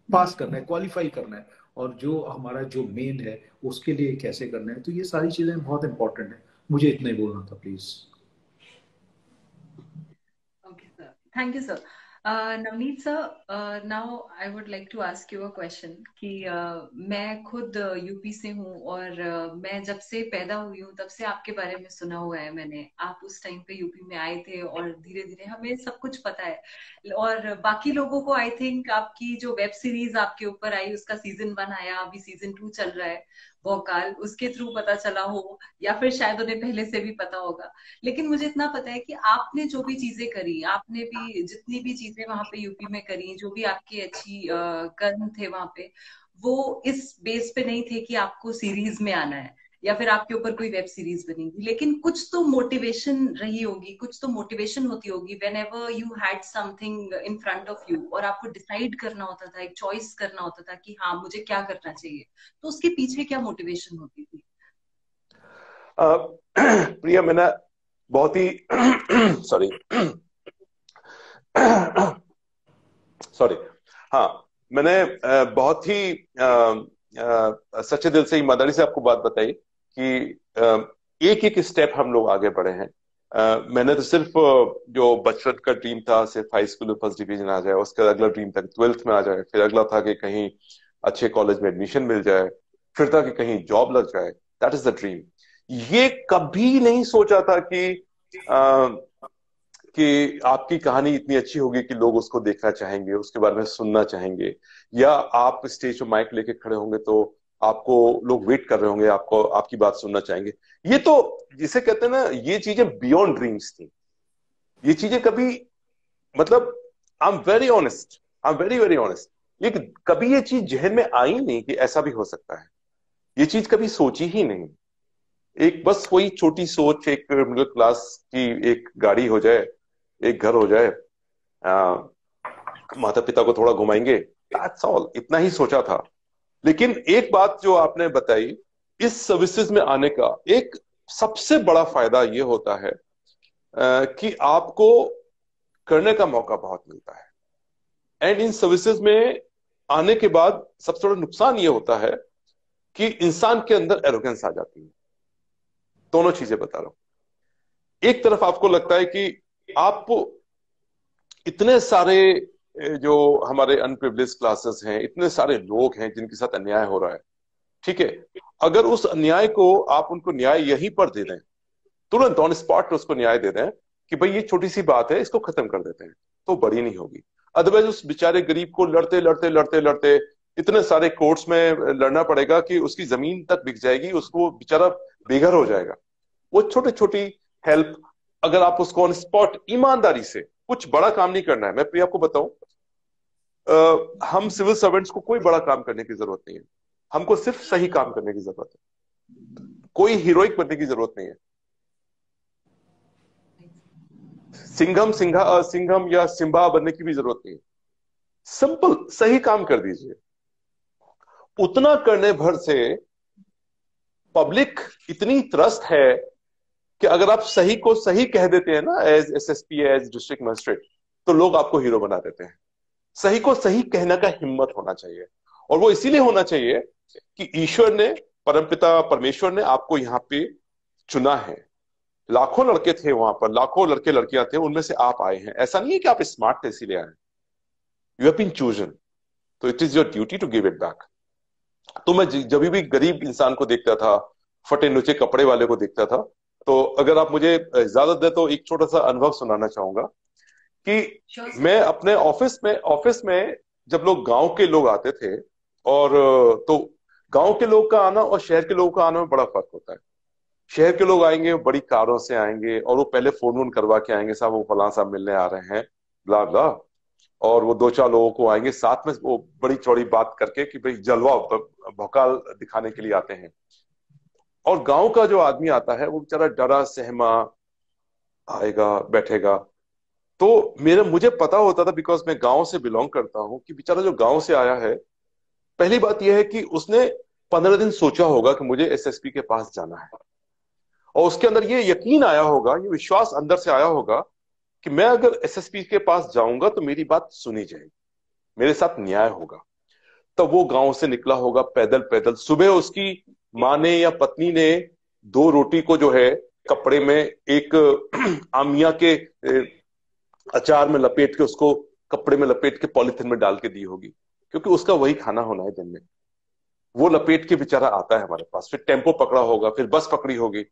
Speaker 1: पास करना है, क्वालिफाई करना है, और जो हमारा जो मेन है उसके लिए कैसे करना है। तो ये सारी चीजें बहुत इंपॉर्टेंट है। मुझे इतना ही बोलना था, please.
Speaker 2: Okay, sir. Thank you, sir. Navneet sir, now I would like to ask you a question कि मैं खुद यूपी से हूँ और मैं जब से पैदा हुई हूँ तब से आपके बारे में सुना हुआ है मैंने। आप उस टाइम पे यूपी में आए थे और धीरे धीरे हमें सब कुछ पता है। और बाकी लोगों को आई थिंक आपकी जो वेब सीरीज आपके ऊपर आई उसका सीजन 1 आया, अभी सीजन 2 चल रहा है, भोकाल, उसके थ्रू पता चला हो, या फिर शायद उन्हें पहले से भी पता होगा। लेकिन मुझे इतना पता है कि आपने जो भी चीजें करी, आपने भी जितनी भी चीजें वहां पे यूपी में करी, जो भी आपकी अच्छी कर्म थे वहां पे, वो इस बेस पे नहीं थे कि आपको सीरीज में आना है या फिर आपके ऊपर कोई वेब सीरीज बनेगी। लेकिन कुछ तो मोटिवेशन रही होगी, कुछ तो मोटिवेशन होती होगी when ever you had something in front of you और आपको डिसाइड करना होता था, एक चॉइस करना होता था कि हाँ मुझे क्या करना चाहिए, तो उसके पीछे क्या मोटिवेशन होती थी?
Speaker 3: प्रिया, मैंने बहुत ही सॉरी सॉरी हाँ, मैंने बहुत ही सच्चे दिल से, ईमानदारी से आपको बात बताई कि एक एक स्टेप हम लोग आगे बढ़े हैं। मैंने तो सिर्फ जो बचपन का ड्रीम था, सिर्फ हाई स्कूल में फर्स्ट डिवीजन आ जाए, उसका अगला ड्रीम था 12th में आ जाए, फिर अगला था कि कहीं अच्छे कॉलेज में एडमिशन मिल जाए, फिर था कि कहीं जॉब लग जाए। That is the dream. ये कभी नहीं सोचा था कि आपकी कहानी इतनी अच्छी होगी कि लोग उसको देखना चाहेंगे, उसके बारे में सुनना चाहेंगे, या आप स्टेज पर माइक लेके खड़े होंगे तो आपको लोग वेट कर रहे होंगे, आपको आपकी बात सुनना चाहेंगे। ये तो जिसे कहते हैं ना, ये चीजें बियॉन्ड ड्रीम्स थी। ये चीजें कभी, मतलब, I am very honest, I am very very honest, लेकिन कभी ये चीज जहन में आई नहीं कि ऐसा भी हो सकता है। ये चीज कभी सोची ही नहीं। एक बस वही छोटी सोच, एक मिडिल क्लास की एक गाड़ी हो जाए, एक घर हो जाए, माता पिता को थोड़ा घुमाएंगे, दैट्स ऑल, इतना ही सोचा था। लेकिन एक बात जो आपने बताई, इस सर्विसेज में आने का एक सबसे बड़ा फायदा ये होता है कि आपको करने का मौका बहुत मिलता है। एंड इन सर्विसेज में आने के बाद सबसे बड़ा नुकसान ये होता है कि इंसान के अंदर एरोगेंस आ जाती है। दोनों चीजें बता रहा हूं। एक तरफ आपको लगता है कि आप इतने सारे जो हमारे अनप्रिविलेज क्लासेस हैं, इतने सारे लोग हैं जिनके साथ अन्याय हो रहा है, ठीक है, अगर उस अन्याय को आप उनको न्याय यहीं पर दे दें, तुरंत ऑन स्पॉट उसको न्याय दे दें कि भाई ये छोटी सी बात है, इसको खत्म कर देते हैं, तो बड़ी नहीं होगी। अदरवाइज उस बेचारे गरीब को लड़ते लड़ते लड़ते लड़ते इतने सारे कोर्ट्स में लड़ना पड़ेगा कि उसकी जमीन तक बिक जाएगी, उसको बेचारा बेघर हो जाएगा। वो छोटी छोटी हेल्प अगर आप उसको ऑन स्पॉट ईमानदारी से, कुछ बड़ा काम नहीं करना है, मैं प्रिया आपको बताऊं, हम सिविल सर्वेंट्स को कोई बड़ा काम करने की जरूरत नहीं है, हमको सिर्फ सही काम करने की जरूरत है, कोई हीरोइक बनने की जरूरत नहीं है। सिंघम या सिम्बा बनने की भी जरूरत नहीं है, सिंपल सही काम कर दीजिए। उतना करने भर से पब्लिक इतनी त्रस्त है कि अगर आप सही को सही कह देते हैं ना, as SSP, as district magistrate, तो लोग आपको हीरो बना देते हैं। सही को सही कहने का हिम्मत होना चाहिए, और वो इसीलिए होना चाहिए कि ईश्वर ने, परमपिता परमेश्वर ने आपको यहाँ पे चुना है। लाखों लड़के थे वहां पर, लाखों लड़के लड़कियां थे, उनमें से आप आए हैं। ऐसा नहीं है कि आप स्मार्ट थे इसीलिए आए, यू हैव बीन चूजन, तो it is your duty to give it back. तो मैं जब भी गरीब इंसान को देखता था, फटे नुचे कपड़े वाले को देखता था, तो अगर आप मुझे इजाजत दे तो एक छोटा सा अनुभव सुनाना चाहूंगा कि मैं अपने ऑफिस में जब लोग गांव के लोग आते थे, और तो गांव के लोग का आना और शहर के लोगों का आना में बड़ा फर्क होता है। शहर के लोग आएंगे, बड़ी कारों से आएंगे, और वो पहले फोन वोन करवा के आएंगे, साहब वो फलां साहब मिलने आ रहे हैं, ब्ला ब्ला, और वो दो चार लोगों को आएंगे साथ में, वो बड़ी चौड़ी बात करके कि भाई जलवा भौकाल दिखाने के लिए आते हैं। और गांव का जो आदमी आता है वो बेचारा डरा सहमा आएगा, बैठेगा। तो मुझे पता होता था, बिकॉज मैं गांव से बिलोंग करता हूं, कि बेचारा जो गांव से आया है, पहली बात यह है कि उसने 15 दिन सोचा होगा कि मुझे एसएसपी के पास जाना है, और उसके अंदर ये यकीन आया होगा, ये विश्वास अंदर से आया होगा कि मैं अगर एसएसपी के पास जाऊंगा तो मेरी बात सुनी जाएगी, मेरे साथ न्याय होगा। तो वो गांव से निकला होगा पैदल पैदल। सुबह उसकी माँ ने या पत्नी ने 2 रोटी को जो है कपड़े में एक आमिया के अचार में लपेट के, उसको कपड़े में लपेट के पॉलिथीन में डाल के दी होगी, क्योंकि उसका वही खाना होना है दिन में। वो लपेट के बेचारा आता है हमारे पास, फिर टेम्पो पकड़ा होगा, फिर बस पकड़ी होगी,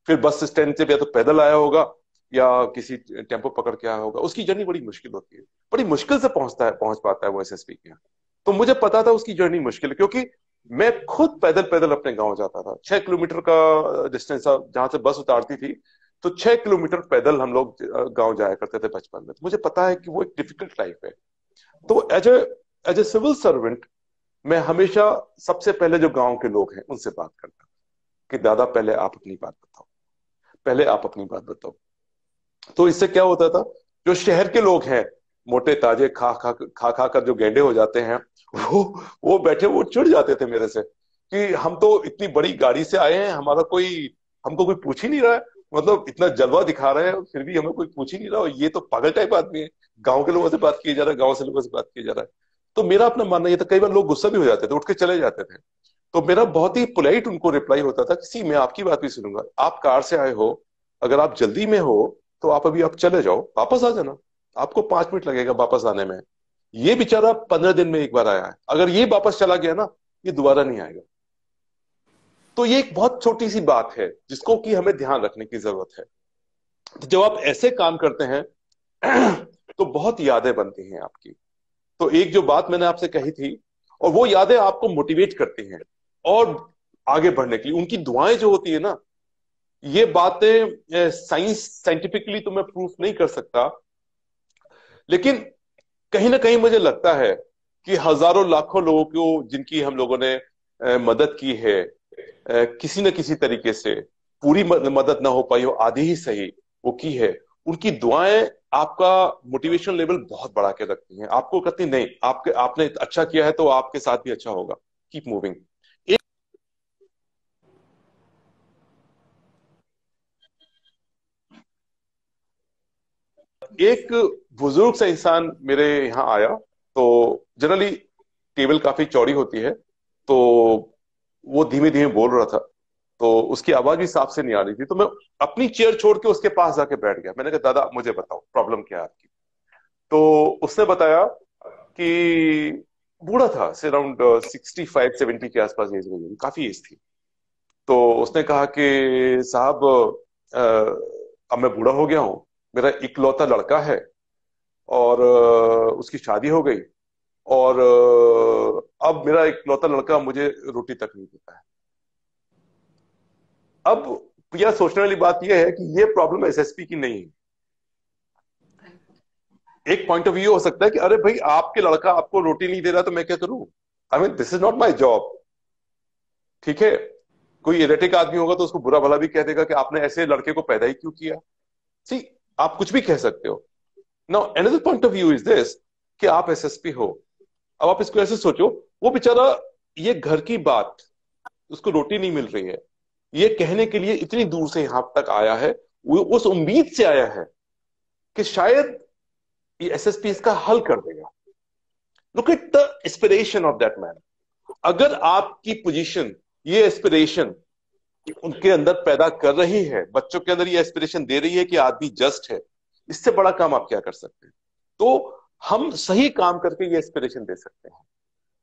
Speaker 3: फिर बस स्टैंड से या तो पैदल आया होगा या किसी टेम्पो पकड़ के आया होगा। उसकी जर्नी बड़ी मुश्किल होती है, बड़ी मुश्किल से पहुंच पाता है वो एसएसपी के यहाँ। तो मुझे पता था उसकी जर्नी मुश्किल है, क्योंकि मैं खुद पैदल पैदल अपने गांव जाता था। 6 किलोमीटर का डिस्टेंस था जहां से बस उतारती थी, तो 6 किलोमीटर पैदल हम लोग गांव जाया करते थे बचपन में। तो मुझे पता है कि वो एक डिफिकल्ट लाइफ है। तो एज ए सिविल सर्वेंट मैं हमेशा सबसे पहले जो गांव के लोग हैं उनसे बात करता कि दादा पहले आप अपनी बात बताओ, पहले आप अपनी बात बताओ। तो इससे क्या होता था, जो शहर के लोग हैं, मोटे ताजे खा कर जो गेंडे हो जाते हैं, वो बैठे वो चिढ़ जाते थे मेरे से कि हम तो इतनी बड़ी गाड़ी से आए हैं, हमको कोई पूछ ही नहीं रहा है, मतलब इतना जलवा दिखा रहे हैं फिर भी हमें कोई पूछ ही नहीं रहा, और ये तो पागल टाइप आदमी है, गांव के लोगों से बात किया जा रहा है, गांव से लोगों से बात किया जा रहा है। तो मेरा अपना मानना ये था, कई बार लोग गुस्सा भी हो जाते थे, उठ के चले जाते थे। तो मेरा बहुत ही पोलाइट उनको रिप्लाई होता था कि सी मैं आपकी बात भी सुनूंगा, आप कार से आए हो, अगर आप जल्दी में हो तो आप चले जाओ, वापस आ जाना, आपको 5 मिनट लगेगा वापस आने में। ये बेचारा 15 दिन में एक बार आया है, अगर ये वापस चला गया ना, ये दोबारा नहीं आएगा। तो ये एक बहुत छोटी सी बात है जिसको कि हमें ध्यान रखने की जरूरत है। तो जब आप ऐसे काम करते हैं तो बहुत यादें बनती हैं आपकी। तो एक जो बात मैंने आपसे कही थी, और वो यादें आपको मोटिवेट करती हैं और आगे बढ़ने के लिए। उनकी दुआएं जो होती है ना, ये बातें साइंटिफिकली तो मैं प्रूफ नहीं कर सकता, लेकिन कहीं ना कहीं मुझे लगता है कि हजारों लाखों लोगों को जिनकी हम लोगों ने मदद की है, किसी न किसी तरीके से, पूरी मदद ना हो पाई हो, आधी ही सही वो की है, उनकी दुआएं आपका मोटिवेशन लेवल बहुत बढ़ा के रखती हैं। आपको कहती नहीं, आपने अच्छा किया है तो आपके साथ भी अच्छा होगा, कीप मूविंग। एक बुजुर्ग सा इंसान मेरे यहाँ आया, तो जनरली टेबल काफी चौड़ी होती है, तो वो धीमे धीमे बोल रहा था, तो उसकी आवाज भी साफ से नहीं आ रही थी। तो मैं अपनी चेयर छोड़ के उसके पास जाके बैठ गया। मैंने कहा दादा मुझे बताओ प्रॉब्लम क्या है आपकी। तो उसने बताया कि बूढ़ा था, से अराउंड 65-70 के आसपास एज में, काफी एज थी। तो उसने कहा कि साहब अब मैं बूढ़ा हो गया हूँ, मेरा इकलौता लड़का है और उसकी शादी हो गई, और अब मेरा इकलौता लड़का मुझे रोटी तक नहीं देता है। अब यह सोचने वाली बात यह है कि ये प्रॉब्लम एसएसपी की नहीं है। एक पॉइंट ऑफ व्यू हो सकता है कि अरे भाई आपके लड़का आपको रोटी नहीं दे रहा तो मैं क्या करूं, I mean this is not my job. ठीक है, कोई एरेटिक आदमी होगा तो उसको बुरा भला भी कह देगा कि आपने ऐसे लड़के को पैदा ही क्यों किया। सी, आप कुछ भी कह सकते हो। Now another point of view is this कि आप एसएसपी हो। अब आप इसको ऐसे सोचो, वो बेचारा ये घर की बात, उसको रोटी नहीं मिल रही है, ये कहने के लिए इतनी दूर से यहां तक आया है, वो उस उम्मीद से आया है कि शायद ये एसएसपी इसका हल कर देगा। Look at the aspiration of that man. अगर आपकी पोजीशन ये एस्पिरेशन उनके अंदर पैदा कर रही है, बच्चों के अंदर ये एस्पिरेशन दे रही है कि आदमी जस्ट है, इससे बड़ा काम आप क्या कर सकते हैं। तो हम सही काम करके ये एस्पिरेशन दे सकते हैं।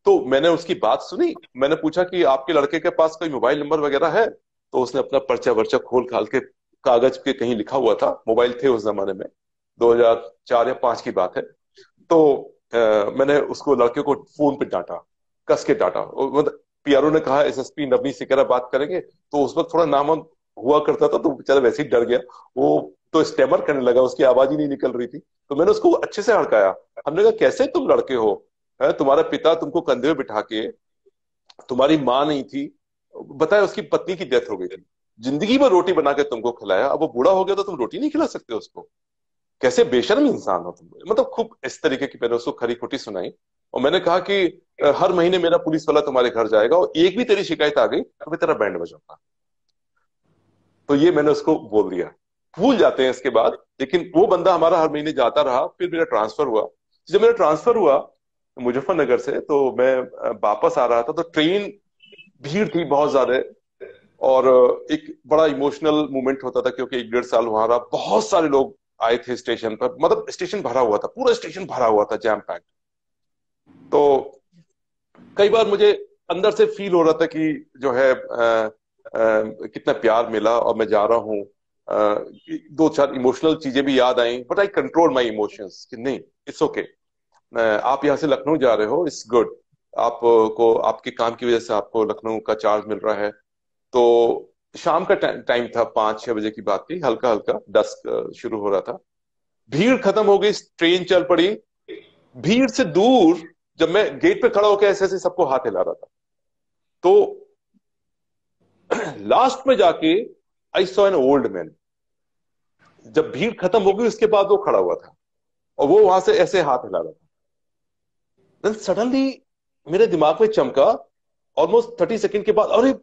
Speaker 3: तो मैंने उसकी बात सुनी, मैंने पूछा कि आपके लड़के के पास कोई मोबाइल नंबर वगैरह है। तो उसने अपना पर्चा वर्चा खोल खाल के, कागज के कहीं लिखा हुआ था, मोबाइल थे उस जमाने में, 2004 या 5 की बात है। तो मैंने उसको, लड़के को फोन पे डांटा, कस के डांटा। मतलब पीआरओ ने कहा एसएसपी नवनीत सिकरा बात करेंगे, तो उस वक्त थोड़ा नाम हुआ करता था, तो बेचारा वैसे ही डर गया। वो तो स्टेमर करने लगा, उसकी आवाज ही नहीं निकल रही थी। तो मैंने उसको अच्छे से हड़काया। हमने कहा कैसे तुम लड़के हो, है तुम्हारा पिता तुमको कंधे में बिठा के, तुम्हारी माँ नहीं थी, बताया उसकी पत्नी की डेथ हो गई थी, जिंदगी में रोटी बना के तुमको खिलाया, अब वो बूढ़ा हो गया तो तुम रोटी नहीं खिला सकते उसको, कैसे बेशर्म इंसान हो तुम। मतलब खूब इस तरीके की मैंने उसको खरी खोटी सुनाई। और मैंने कहा कि हर महीने मेरा पुलिस वाला तुम्हारे घर जाएगा, और एक भी तेरी शिकायत आ गई तो मैं तेरा बैंड बजाऊंगा। तो ये मैंने उसको बोल दिया। भूल जाते हैं इसके बाद, लेकिन वो बंदा हमारा हर महीने जाता रहा। फिर मेरा ट्रांसफर हुआ। जब मेरा ट्रांसफर हुआ मुजफ्फरनगर से, तो मैं वापस आ रहा था, तो ट्रेन, भीड़ थी बहुत ज्यादा, और एक बड़ा इमोशनल मोमेंट होता था, क्योंकि 1-1.5 साल वहां रहा, बहुत सारे लोग आए थे स्टेशन पर, मतलब स्टेशन भरा हुआ था, पूरा स्टेशन भरा हुआ था, जैम पैक। तो कई बार मुझे अंदर से फील हो रहा था कि जो है कितना प्यार मिला, और मैं जा रहा हूँ। 2-4 इमोशनल चीजें भी याद आई, but I control my emotions कि नहीं, इट्स ओके। आप यहाँ से लखनऊ जा रहे हो, इट्स गुड, आपको आपके काम की वजह से आपको लखनऊ का चार्ज मिल रहा है। तो शाम का टाइम था, 5-6 बजे की बात थी, हल्का हल्का डस्क शुरू हो रहा था। भीड़ खत्म हो गई, ट्रेन चल पड़ी। भीड़ से दूर जब मैं गेट पे खड़ा होकर ऐसे ऐसे सबको हाथ हिला रहा था, तो लास्ट में जाके I saw an old man. जब भीड़ खत्म हो गई उसके बाद वो खड़ा हुआ था, और वो वहां से ऐसे हाथ हिला रहा था। देन सडनली मेरे दिमाग में चमका, ऑलमोस्ट 30 सेकंड के बाद, अरे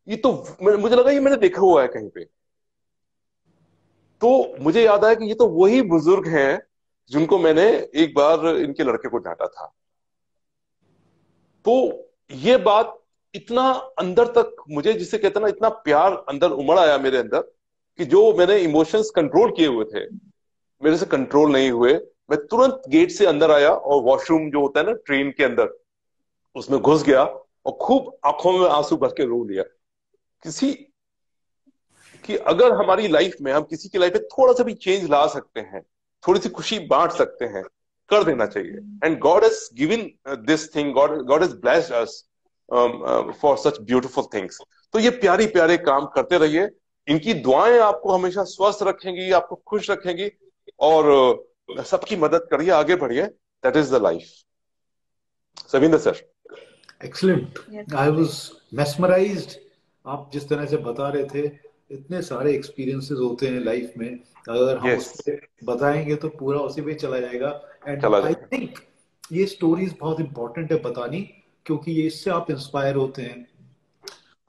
Speaker 3: ये तो, मुझे लगा ये मैंने देखा हुआ है कहीं पे। तो मुझे याद आया कि ये तो वही बुजुर्ग हैं जिनको मैंने एक बार इनके लड़के को डांटा था। तो ये बात इतना अंदर तक मुझे, जिसे कहते हैं ना, इतना प्यार अंदर उमड़ आया मेरे अंदर, कि जो मैंने इमोशंस कंट्रोल किए हुए थे, मेरे से कंट्रोल नहीं हुए। मैं तुरंत गेट से अंदर आया, और वॉशरूम जो होता है ना ट्रेन के अंदर, उसमें घुस गया, और खूब आंखों में आंसू भर के रो लिया। किसी कि अगर हमारी लाइफ में, हम किसी की लाइफ में थोड़ा सा भी चेंज ला सकते हैं, थोड़ी सी खुशी बांट सकते हैं, कर देना चाहिए। And God has given this thing, God God has blessed us for such beautiful things. तो ये प्यारी प्यारे काम करते रहिए। इनकी दुआएं आपको हमेशा स्वस्थ रखेंगी, आपको खुश रखेंगी, और सबकी मदद करिए, आगे बढ़िए। That is the life. Savinder sir.
Speaker 1: Excellent, I was mesmerised. आप जिस तरह से बता रहे थे, इतने सारे एक्सपीरियंसेस होते हैं लाइफ में, अगर हम
Speaker 3: यस,
Speaker 1: उससे बताएंगे तो पूरा उसी पे चला जाएगा। एंड
Speaker 3: चला
Speaker 1: आई
Speaker 3: जाएगा।
Speaker 1: थिंक ये स्टोरीज बहुत इंपॉर्टेंट है बतानी, क्योंकि ये इससे आप इंस्पायर होते हैं।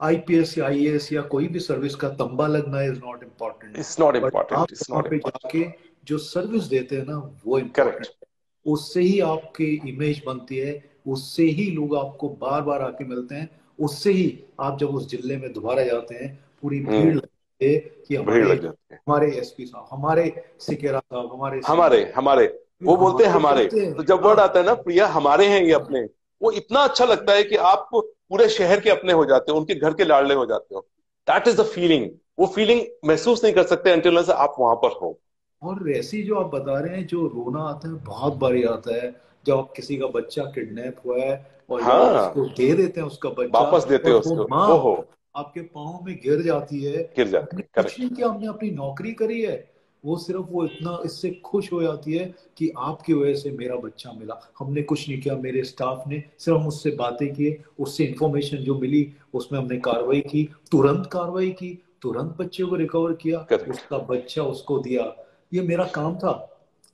Speaker 1: आईपीएस या आईएएस या कोई भी सर्विस का तंबा लगना is not important,
Speaker 3: it's not
Speaker 1: but आप
Speaker 3: इम्पॉर्टेंट, इट्स
Speaker 1: वहां
Speaker 3: नॉट
Speaker 1: पे
Speaker 3: इम्पॉर्टेंट।
Speaker 1: जाके जो सर्विस देते हैं ना, वो इम्पोर्टेंट।
Speaker 3: करेक्ट।
Speaker 1: उससे ही आपकी इमेज बनती है, उससे ही लोग आपको बार बार आके मिलते हैं, उससे ही आप जब उस जिले में दोबारा जाते हैं पूरी भीड़
Speaker 3: हम्म।
Speaker 1: लगती है कि
Speaker 3: भीड़
Speaker 1: हमारे
Speaker 3: लग जाती है।
Speaker 1: हमारे एसपी साहब, हमारे सिकेरा साहब, हमारे
Speaker 3: हमारे
Speaker 1: सीएम,
Speaker 3: हमारे
Speaker 1: ये
Speaker 3: वो बोलते हैं
Speaker 1: हमारे
Speaker 3: हमारे,
Speaker 1: कहते हैं।
Speaker 3: तो जब वर्ड
Speaker 1: हाँ
Speaker 3: आता है ना प्रिया हमारे हैं ये
Speaker 1: हाँ
Speaker 3: अपने, वो इतना अच्छा लगता है कि आप पूरे शहर के अपने हो जाते हो, उनके घर के लाडले हो जाते हो। That is the feeling. वो फीलिंग महसूस नहीं कर सकते अनटिल आप वहां पर हो।
Speaker 1: और ऐसी जो आप बता रहे हैं, जो रोना आता है बहुत बारी आता है जब आप किसी का बच्चा किडनैप हुआ है और या
Speaker 3: हाँ,
Speaker 1: उसको दे देते हैं उसका बच्चा,
Speaker 3: वापस देते
Speaker 1: और
Speaker 3: हो
Speaker 1: वो
Speaker 3: उसको,
Speaker 1: माँ
Speaker 3: ओहो,
Speaker 1: आपके पाँव में गिर जाती है।
Speaker 3: गिर जाती
Speaker 1: हमने
Speaker 3: है,
Speaker 1: कुछ
Speaker 3: करेक्ट।
Speaker 1: नहीं किया, हमने अपनी नौकरी करी है, वो सिर्फ वो इतना इससे खुश हो जाती है कि आपकी वजह से मेरा बच्चा मिला। हमने कुछ नहीं किया, मेरे स्टाफ ने सिर्फ मुझसे बातें की, उससे इंफॉर्मेशन जो मिली उसमें हमने कार्रवाई की, तुरंत कार्रवाई की, तुरंत बच्चे को रिकवर किया,
Speaker 3: करेक्ट।
Speaker 1: उसका बच्चा उसको दिया। ये मेरा काम था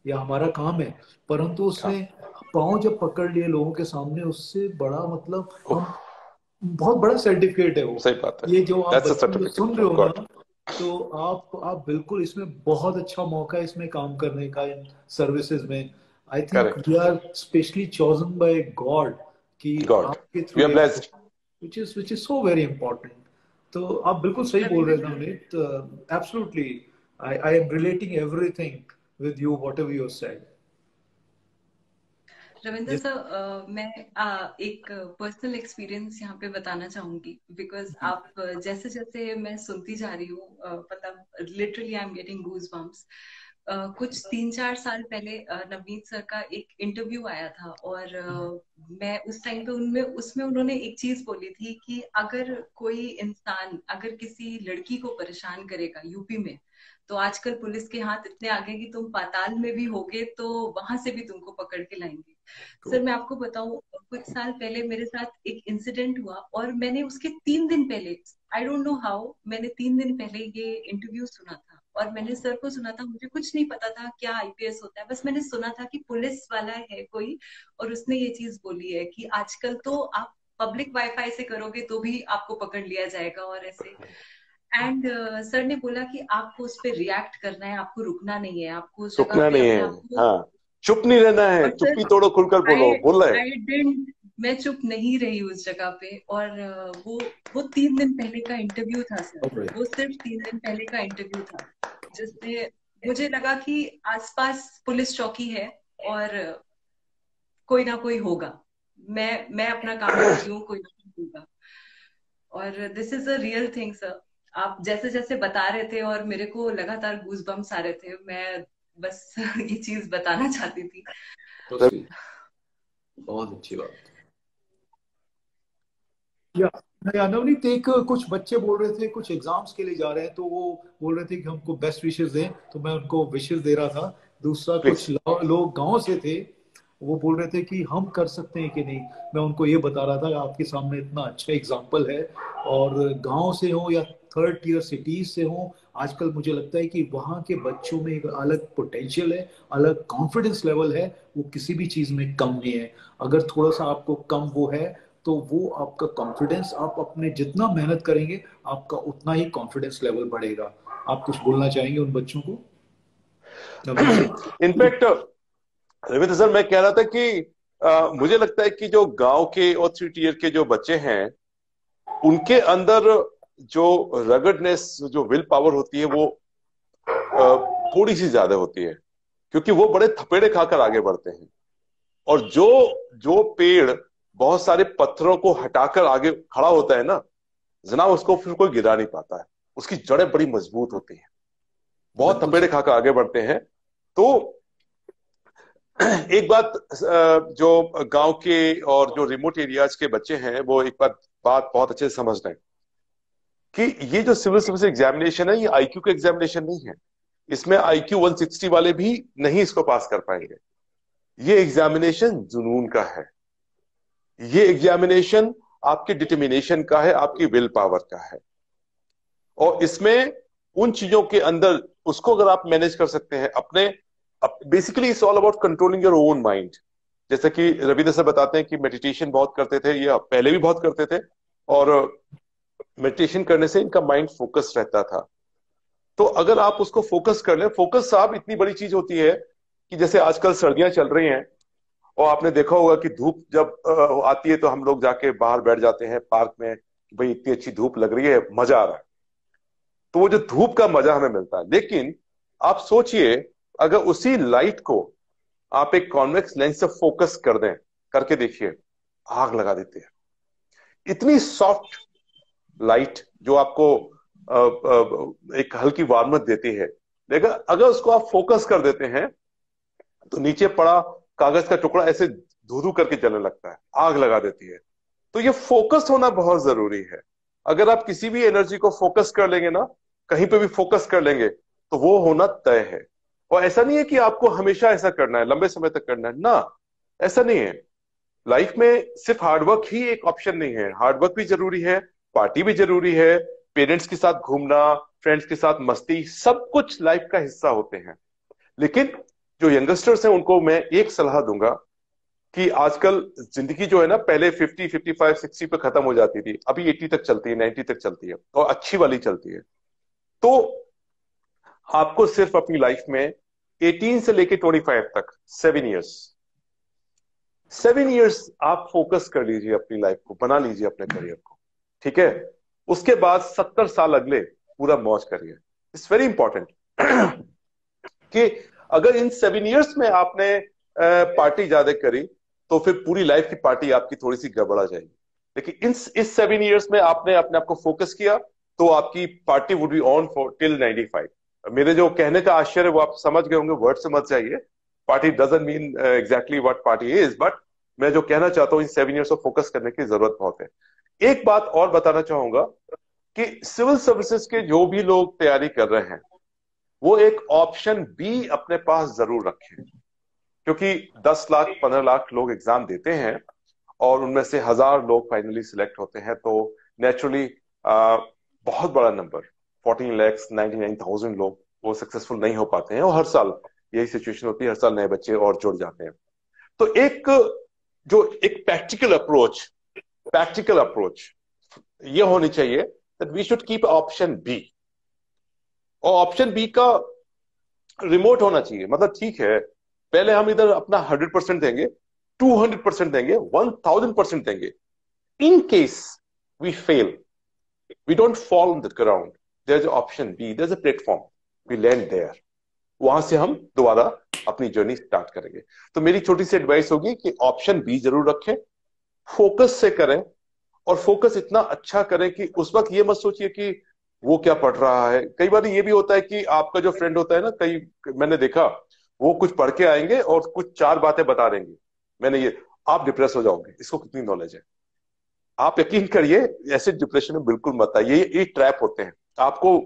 Speaker 1: या हमारा काम है। परंतु
Speaker 3: हाँ,
Speaker 1: उसने पाँव जब पकड़ लिए लोगों के सामने, उससे बड़ा मतलब
Speaker 3: उफ,
Speaker 1: हम, बहुत बड़ा सर्टिफिकेट है वो।
Speaker 3: सही बात है।
Speaker 1: ये जो आप
Speaker 3: दैट्स अ
Speaker 1: बच्चों को सुन
Speaker 3: सर्टिफिकेट
Speaker 1: रहे
Speaker 3: ऑफ
Speaker 1: हो
Speaker 3: गॉड।
Speaker 1: ना, तो आप बिल्कुल, इसमें बहुत अच्छा मौका है इसमें काम करने का, इन सर्विसेज में। I think
Speaker 3: correct.
Speaker 1: We are specially chosen by God कि
Speaker 3: गॉड,
Speaker 1: आपके
Speaker 3: वी
Speaker 1: थ्रू
Speaker 3: आर
Speaker 1: ये,
Speaker 3: blessed.
Speaker 1: Which is so very important. तो आप बिल्कुल सही बोल
Speaker 2: रविंद्र
Speaker 1: रहे थे
Speaker 2: sir,
Speaker 1: Amit, absolutely. I am relating everything with you, whatever you said.
Speaker 2: Ravindra sir, मैं एक पर्सनल एक्सपीरियंस यहाँ पे बताना चाहूंगी, बिकॉज आप जैसे जैसे मैं सुनती जा रही हूँ, मतलब literally I am getting goose bumps. कुछ 3-4 साल पहले नवनीत सर का एक इंटरव्यू आया था, और मैं उस टाइम पे उनमें उसमें उन्होंने एक चीज बोली थी कि अगर कोई इंसान अगर किसी लड़की को परेशान करेगा यूपी में, तो आजकल पुलिस के हाथ इतने आगे कि तुम पाताल में भी होगे तो वहां से भी तुमको पकड़ के लाएंगे। सर मैं आपको बताऊं, कुछ साल पहले मेरे साथ एक इंसिडेंट हुआ, और मैंने उसके 3 दिन पहले, आई डोंट नो हाउ, मैंने 3 दिन पहले ये इंटरव्यू सुना था, और मैंने सर को सुना था। मुझे कुछ नहीं पता था क्या आईपीएस होता है, बस मैंने सुना था कि पुलिस वाला है कोई, और उसने ये चीज बोली है कि आजकल तो आप पब्लिक वाईफाई से करोगे तो भी आपको पकड़ लिया जाएगा, और ऐसे। एंड सर ने बोला कि आपको उस पर रिएक्ट करना है, आपको रुकना नहीं है, आपको उस जगह
Speaker 3: रुकना
Speaker 2: पे
Speaker 3: नहीं
Speaker 2: अपने
Speaker 3: है।
Speaker 2: आप को।
Speaker 3: हाँ, चुप नहीं रहना है,
Speaker 2: और सर,
Speaker 3: चुप्पी तोड़ो खुलकर
Speaker 2: आई
Speaker 3: बोलो, बोल रहे हैं।
Speaker 2: आई डिडंट, मैं चुप नहीं रही उस जगह पे। और वो 3 दिन पहले का इंटरव्यू था सर, वो सिर्फ 3 दिन पहले का इंटरव्यू था, जिसमें मुझे लगा कि आसपास पुलिस चौकी है और कोई ना कोई होगा। मैं अपना काम कर रही हूँ, कोई ना कोई होगा। और this is a real thing sir. आप जैसे जैसे बता रहे थे और मेरे को लगातार गूज बम्स आ रहे थे, मैं बस ये चीज बताना चाहती थी।
Speaker 1: बहुत अच्छी बात। या नवनीत, एक कुछ बच्चे बोल रहे थे कुछ एग्जाम्स के लिए जा रहे हैं, तो वो बोल रहे थे कि हमको बेस्ट विशेस दें, तो मैं उनको विशेस दे रहा था। दूसरा,
Speaker 3: प्लीज।
Speaker 1: कुछ लोग गांव से थे, वो बोल रहे थे कि हम कर सकते हैं कि नहीं। मैं उनको ये बता रहा था कि आपके सामने इतना अच्छा एग्जाम्पल है, और गांव से हो या थर्ड टियर सिटीज से हो, आजकल मुझे लगता है कि वहाँ के बच्चों में एक अलग पोटेंशियल है, अलग कॉन्फिडेंस लेवल है, वो किसी भी चीज में कम नहीं है। अगर थोड़ा सा आपको कम वो है, तो वो आपका कॉन्फिडेंस, आप अपने जितना मेहनत करेंगे आपका उतना ही कॉन्फिडेंस लेवल बढ़ेगा। आप कुछ बोलना चाहेंगे उन बच्चों को, Navneet sir?
Speaker 3: In fact Ravindra sir, मैं कह रहा था कि मुझे लगता है कि जो गांव के और 3 टियर के जो बच्चे हैं, उनके अंदर जो रगडनेस, जो विल पावर होती है, वो थोड़ी सी ज्यादा होती है, क्योंकि वो बड़े थपेड़े खाकर आगे बढ़ते हैं। और जो जो पेड़ बहुत सारे पत्थरों को हटाकर आगे खड़ा होता है ना जनाब, उसको फिर कोई गिरा नहीं पाता है। उसकी जड़ें बड़ी मजबूत होती हैं, बहुत
Speaker 1: बिल्कुल
Speaker 3: थपेड़े
Speaker 1: सही।
Speaker 3: खाकर आगे बढ़ते हैं। तो एक बात, जो गांव के और जो रिमोट एरियाज के बच्चे हैं, वो एक बात बहुत अच्छे से समझ रहे हैं कि ये जो सिविल सर्विस एग्जामिनेशन है, ये आईक्यू का एग्जामिनेशन नहीं है। इसमें आईक्यू 160 वाले भी नहीं इसको पास कर पाएंगे। ये एग्जामिनेशन जुनून का है, ये एग्जामिनेशन आपके डिटर्मिनेशन का है, आपकी विल पावर का है। और इसमें उन चीजों के अंदर उसको अगर आप मैनेज कर सकते हैं अपने, basically it's all about controlling your own mind. जैसे कि रविंद्र सर बताते हैं कि मेडिटेशन बहुत करते थे, ये पहले भी बहुत करते थे, और मेडिटेशन करने से इनका माइंड फोकस रहता था। तो अगर आप उसको फोकस कर लें, फोकस साहब इतनी बड़ी चीज होती है कि जैसे आजकल सर्दियां चल रही हैं, और आपने देखा होगा कि धूप जब आती है तो हम लोग जाके बाहर बैठ जाते हैं पार्क में कि भाई इतनी अच्छी धूप लग रही है, मजा आ रहा है। तो वो जो धूप का मजा हमें मिलता है, लेकिन आप सोचिए अगर उसी लाइट को आप एक कॉन्वेक्स लेंस से फोकस कर दें, करके देखिए, आग लगा देती है। इतनी सॉफ्ट लाइट जो आपको एक हल्की वार्मथ देती है, लेकिन अगर उसको आप फोकस कर देते हैं तो नीचे पड़ा कागज का टुकड़ा ऐसे धू धू करके जलने लगता है, आग लगा देती है। तो ये फोकस होना बहुत जरूरी है। अगर आप किसी भी एनर्जी को फोकस कर लेंगे ना, कहीं पे भी फोकस कर लेंगे, तो वो होना तय है। और ऐसा नहीं है कि आपको हमेशा ऐसा करना है, लंबे समय तक करना है ना, ऐसा नहीं है। लाइफ में सिर्फ हार्डवर्क ही एक ऑप्शन नहीं है, हार्डवर्क भी जरूरी है, पार्टी भी जरूरी है, पेरेंट्स के साथ घूमना, फ्रेंड्स के साथ मस्ती, सब कुछ लाइफ का हिस्सा होते हैं। लेकिन जो यंगस्टर्स हैं उनको मैं एक सलाह दूंगा कि आजकल जिंदगी जो है ना, पहले 50, 55, 60 पे खत्म हो जाती थी, अभी 80 तक चलती है, 90 तक चलती है, और अच्छी वाली चलती है। तो आपको सिर्फ अपनी लाइफ में 18 से लेके 25 तक 7 इयर्स, 7 इयर्स आप फोकस कर लीजिए, अपनी लाइफ को बना लीजिए, अपने करियर को, ठीक है। उसके बाद 70 साल अगले पूरा मौज करिए। इट्स वेरी इंपॉर्टेंट कि अगर इन 7 इयर्स में आपने पार्टी ज्यादा करी तो फिर पूरी लाइफ की पार्टी आपकी थोड़ी सी गड़बड़ा जाएगी। लेकिन इस 7 इयर्स में आपने अपने आप को फोकस किया तो आपकी party would be on for till 95। मेरे जो कहने का आश्चर्य वो आप समझ गए होंगे, वर्ड से मत जाइए, party doesn't mean exactly what party is, but मैं जो कहना चाहता हूँ इन 7 इयर्स को फोकस करने की जरूरत बहुत है। एक बात और बताना चाहूंगा कि सिविल सर्विसेज के जो भी लोग तैयारी कर रहे हैं वो एक ऑप्शन बी अपने पास जरूर रखें, क्योंकि 10 लाख 15 लाख लोग एग्जाम देते हैं और उनमें से 1000 लोग फाइनली सिलेक्ट होते हैं। तो नेचुरली बहुत बड़ा नंबर 14,99,000 लोग वो सक्सेसफुल नहीं हो पाते हैं, और हर साल यही सिचुएशन होती है, हर साल नए बच्चे और जुड़ जाते हैं। तो एक प्रैक्टिकल अप्रोच ये होनी चाहिए that we should keep option B, और ऑप्शन बी का रिमोट होना चाहिए। मतलब ठीक है, पहले हम इधर अपना 100% देंगे, 200% देंगे, 1000% देंगे। In case we fail, we don't fall on the ground, there is option B, there is a platform, we land there. वहां से हम दोबारा अपनी जर्नी स्टार्ट करेंगे। तो मेरी छोटी सी एडवाइस होगी कि ऑप्शन बी जरूर रखें, फोकस से करें, और फोकस इतना अच्छा करें कि उस वक्त ये मत सोचिए कि वो क्या पढ़ रहा है। कई बार ये भी होता है कि आपका जो फ्रेंड होता है ना, कई मैंने देखा वो कुछ पढ़ के आएंगे और कुछ 4 बातें बता देंगे, मैंने ये, आप डिप्रेस हो जाओगे, इसको कितनी नॉलेज है। आप यकीन करिए ऐसे डिप्रेशन में बिल्कुल मत आइए, ये ट्रैप होते हैं, आपको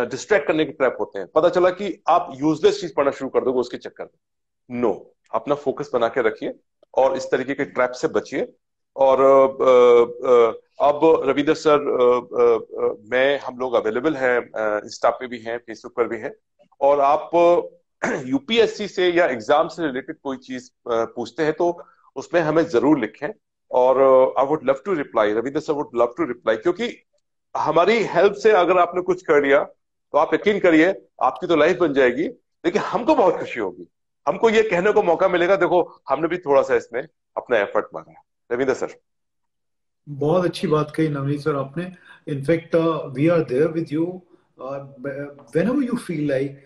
Speaker 3: डिस्ट्रैक्ट करने के ट्रैप होते हैं। पता चला कि आप यूजलेस चीज पढ़ना शुरू कर दोगे उसके चक्कर में। नो, अपना फोकस बना के रखिए और इस तरीके के ट्रैप से बचिए। और अब रविंदर सर, मैं, हम लोग अवेलेबल हैं, इंस्टा पे भी हैं, फेसबुक पर भी हैं, और आप यूपीएससी से या एग्जाम से रिलेटेड कोई चीज पूछते हैं तो उसमें हमें जरूर लिखें, और I would love to reply, Ravinder sir would love to reply, क्योंकि हमारी हेल्प से अगर आपने कुछ कर लिया तो आप यकीन करिए आपकी तो लाइफ बन जाएगी, लेकिन हमको बहुत खुशी होगी, हमको ये कहने को मौका मिलेगा, देखो हमने भी थोड़ा सा इसमें अपना एफर्ट मांगा। रविंदर सर,
Speaker 1: बहुत अच्छी बात कही नवनीत सर आपने। In fact we are there with you whenever you feel like,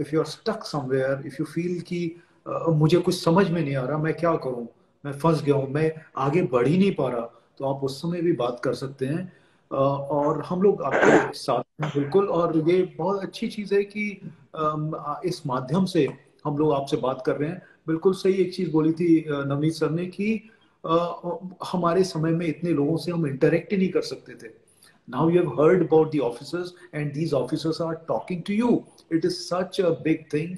Speaker 1: if you are stuck somewhere, if you feel कि मुझे कुछ समझ में नहीं आ रहा, मैं क्या करूं, मैं फंस गया हूं, मैं आगे बढ़ ही नहीं पा रहा, तो आप उस समय भी बात कर सकते हैं। और हम लोग आपके साथ हैं बिल्कुल। और ये बहुत अच्छी चीज़ है कि इस माध्यम से हम लोग आपसे बात कर रहे हैं। बिल्कुल सही एक चीज़ बोली थी नवनीत सर ने कि हमारे समय में इतने लोगों से हम इंटरेक्ट ही नहीं कर सकते थे। Now you have heard about the officers and these officers are talking to you. It is such a big thing.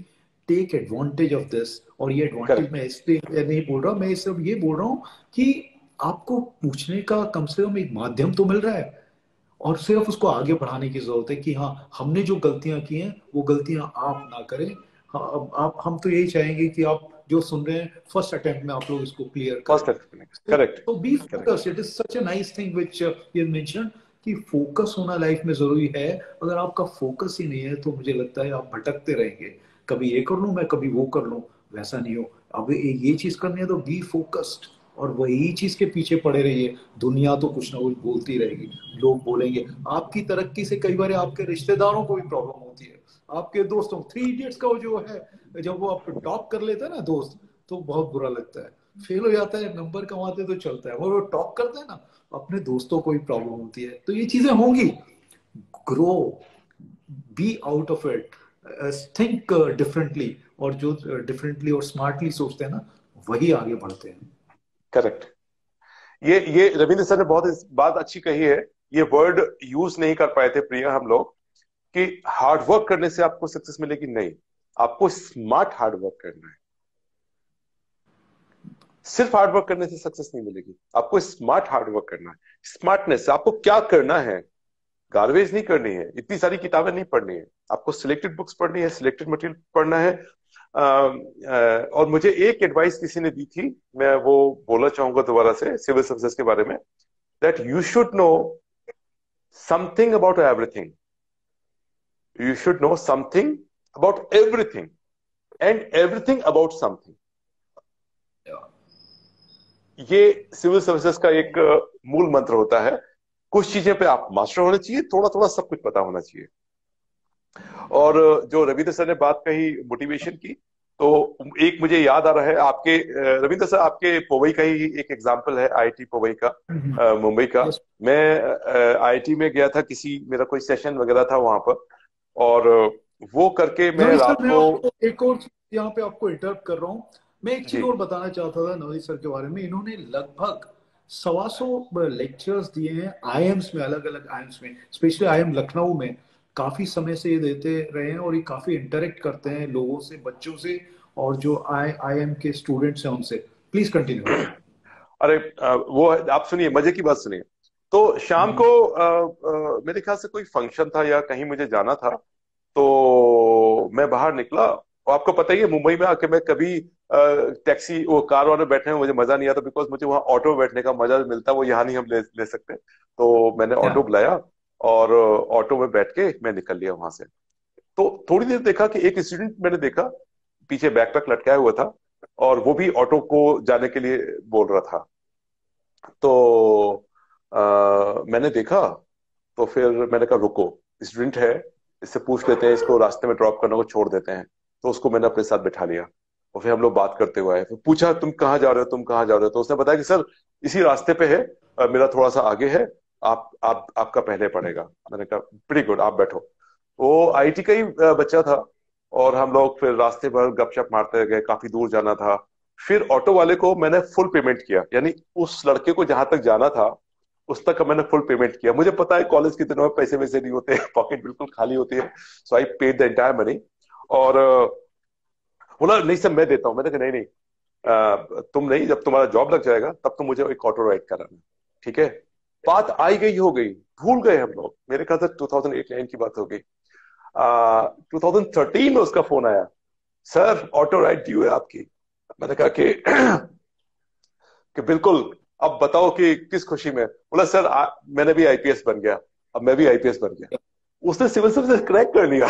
Speaker 1: Take advantage of this. और ये एडवांटेज मैं इसलिए नहीं बोल रहा, मैं सिर्फ ये बोल रहा हूँ कि आपको पूछने का कम से कम एक माध्यम तो मिल रहा है, और सिर्फ उसको आगे बढ़ाने की जरूरत है कि हाँ, हमने जो गलतियां की हैं वो गलतियां आप ना करें। हाँ, आप हम तो यही चाहेंगे कि आप जो सुन रहे हैं फर्स्ट अटेम्प्ट में आप लोग इसको क्लियर करें।
Speaker 3: करेक्ट।
Speaker 1: तो B focus, it is such a nice thing which you mention कि फोकस होना लाइफ में जरूरी है। अगर आपका फोकस ही नहीं है तो मुझे लगता है आप भटकते रहेंगे, कभी ये कर लूं मैं, कभी वो कर लूं। वैसा नहीं हो। अब ये चीज करनी है तो बी फोकस्ड और वही चीज के पीछे पड़े रहिए। दुनिया तो कुछ ना कुछ बोलती रहेगी, लोग बोलेंगे। आपकी तरक्की से कई बार आपके रिश्तेदारों को भी प्रॉब्लम होती है, आपके दोस्तों। थ्री इडियट्स का वो जो है, जब वो आप टॉप कर लेता है ना दोस्त, तो बहुत बुरा लगता है। फेल हो जाता है, नंबर कमाते तो चलता है, वो टॉप करते हैं ना, अपने दोस्तों को भी प्रॉब्लम होती है। तो ये चीजें होंगी। Grow, be out of it, think differently. और जो डिफरेंटली और स्मार्टली सोचते हैं ना, वही आगे बढ़ते हैं।
Speaker 3: करेक्ट। ये रविंद्र सर ने बहुत इस बात अच्छी कही है। ये वर्ड यूज नहीं कर पाए थे प्रिया हम लोग, कि हार्ड वर्क करने से आपको सक्सेस मिलेगी, नहीं, आपको स्मार्ट हार्ड वर्क करना है। सिर्फ हार्ड वर्क करने से सक्सेस नहीं मिलेगी, आपको स्मार्ट हार्ड वर्क करना है। स्मार्टनेस, आपको क्या करना है, गार्बेज नहीं करनी है, इतनी सारी किताबें नहीं पढ़नी है, आपको सिलेक्टेड बुक्स पढ़नी है, सिलेक्टेड मटेरियल पढ़ना है। और मुझे एक एडवाइस किसी ने दी थी, मैं वो बोलना चाहूंगा दोबारा से सिविल सर्विसेज के बारे में, that you should know something about everything, you should know something about everything and everything about something. ये सिविल सर्विसेज का एक मूल मंत्र होता है। कुछ चीजें पे आप मास्टर होने चाहिए, थोड़ा थोड़ा सब कुछ पता होना चाहिए। और जो रविंद्र सर ने बात कही मोटिवेशन की, तो एक मुझे याद आ रहा है आपके, रविंद्र सर आपके पोवई का ही एक एग्जांपल है, आईआईटी पोवई का, मुंबई का।
Speaker 1: Yes.
Speaker 3: मैं आईआईटी में गया था, किसी मेरा कोई सेशन वगैरह था वहां पर, और वो करके मैं
Speaker 1: नवनीत
Speaker 3: रात
Speaker 1: सर, मैं
Speaker 3: को।
Speaker 1: आपको एक और चीज यहाँ पे आपको इंटरप्ट कर रहा हूँ। मैं एक चीज
Speaker 3: जी।
Speaker 1: और बताना चाहता था नवनीत सर के बारे में। इन्होंने लगभग 125 लेक्चर्स दिए हैं आईएम्स में, अलग अलग आईएम्स में, स्पेशली आईएम लखनऊ में। काफी समय से ये देते रहे हैं और ये काफी इंटरेक्ट करते हैं लोगों से, बच्चों से, और जो आईएम के स्टूडेंट्स हैं उनसे। Please continue.
Speaker 3: अरे वो आप सुनिए, मजे की बात सुनिए। तो शाम को मेरे ख्याल से कोई फंक्शन था या कहीं मुझे जाना था, तो मैं बाहर निकला। और आपको पता ही है, मुंबई में आके मैं कभी टैक्सी वो कार वाले बैठने में मुझे मजा नहीं आता, बिकॉज मुझे वहाँ ऑटो में बैठने का मजा मिलता है, वो यहाँ नहीं हम ले सकते। तो मैंने
Speaker 1: क्या?
Speaker 3: ऑटो बुलाया और ऑटो में बैठ के मैं निकल लिया वहां से। तो थोड़ी देर देखा कि एक स्टूडेंट मैंने देखा, पीछे बैकपैक लटकाया हुआ था, और वो भी ऑटो को जाने के लिए बोल रहा था। तो मैंने देखा, तो फिर मैंने कहा रुको, स्टूडेंट है, इससे पूछ लेते हैं, इसको रास्ते में ड्रॉप करने को छोड़ देते हैं। तो उसको मैंने अपने साथ बिठा लिया, और फिर हम लोग बात करते हुए आए। फिर पूछा तुम कहाँ जा रहे हो, तुम कहाँ जा रहे हो? तो उसने बताया कि सर इसी रास्ते पे है, मेरा थोड़ा सा आगे है, आप आपका पहले पड़ेगा। मैंने कहा प्रीटी गुड, आप बैठो। वो आईटी का ही बच्चा था, और हम लोग फिर रास्ते भर गपशप मारते गए, काफी दूर जाना था। फिर ऑटो वाले को मैंने फुल पेमेंट किया, यानी उस लड़के को जहां तक जाना था उस तक का मैंने फुल पेमेंट किया। मुझे पता है कॉलेज के दिनों में पैसे वैसे नहीं होते, पॉकेट बिल्कुल खाली होती है। So I paid the entire money. और बोला नहीं सर मैं देता हूँ। मैंने कहा नहीं नहीं, तुम नहीं, जब तुम्हारा जॉब लग जाएगा तब तुम मुझे एक ऑटो राइड कराना, ठीक है? बात आई गई हो गई, भूल गए हम लोग। मेरे ख्याल से 2008-9 की बात हो गई। 2013 में उसका फोन आया, सर ऑटो राइड ड्यू है आपकी। मैंने कहा कि बिल्कुल, अब बताओ कि किस खुशी में। बोला सर मैंने भी आईपीएस बन गया, अब मैं भी आईपीएस बन गया। उसने सिविल सर्विस क्रैक कर लिया।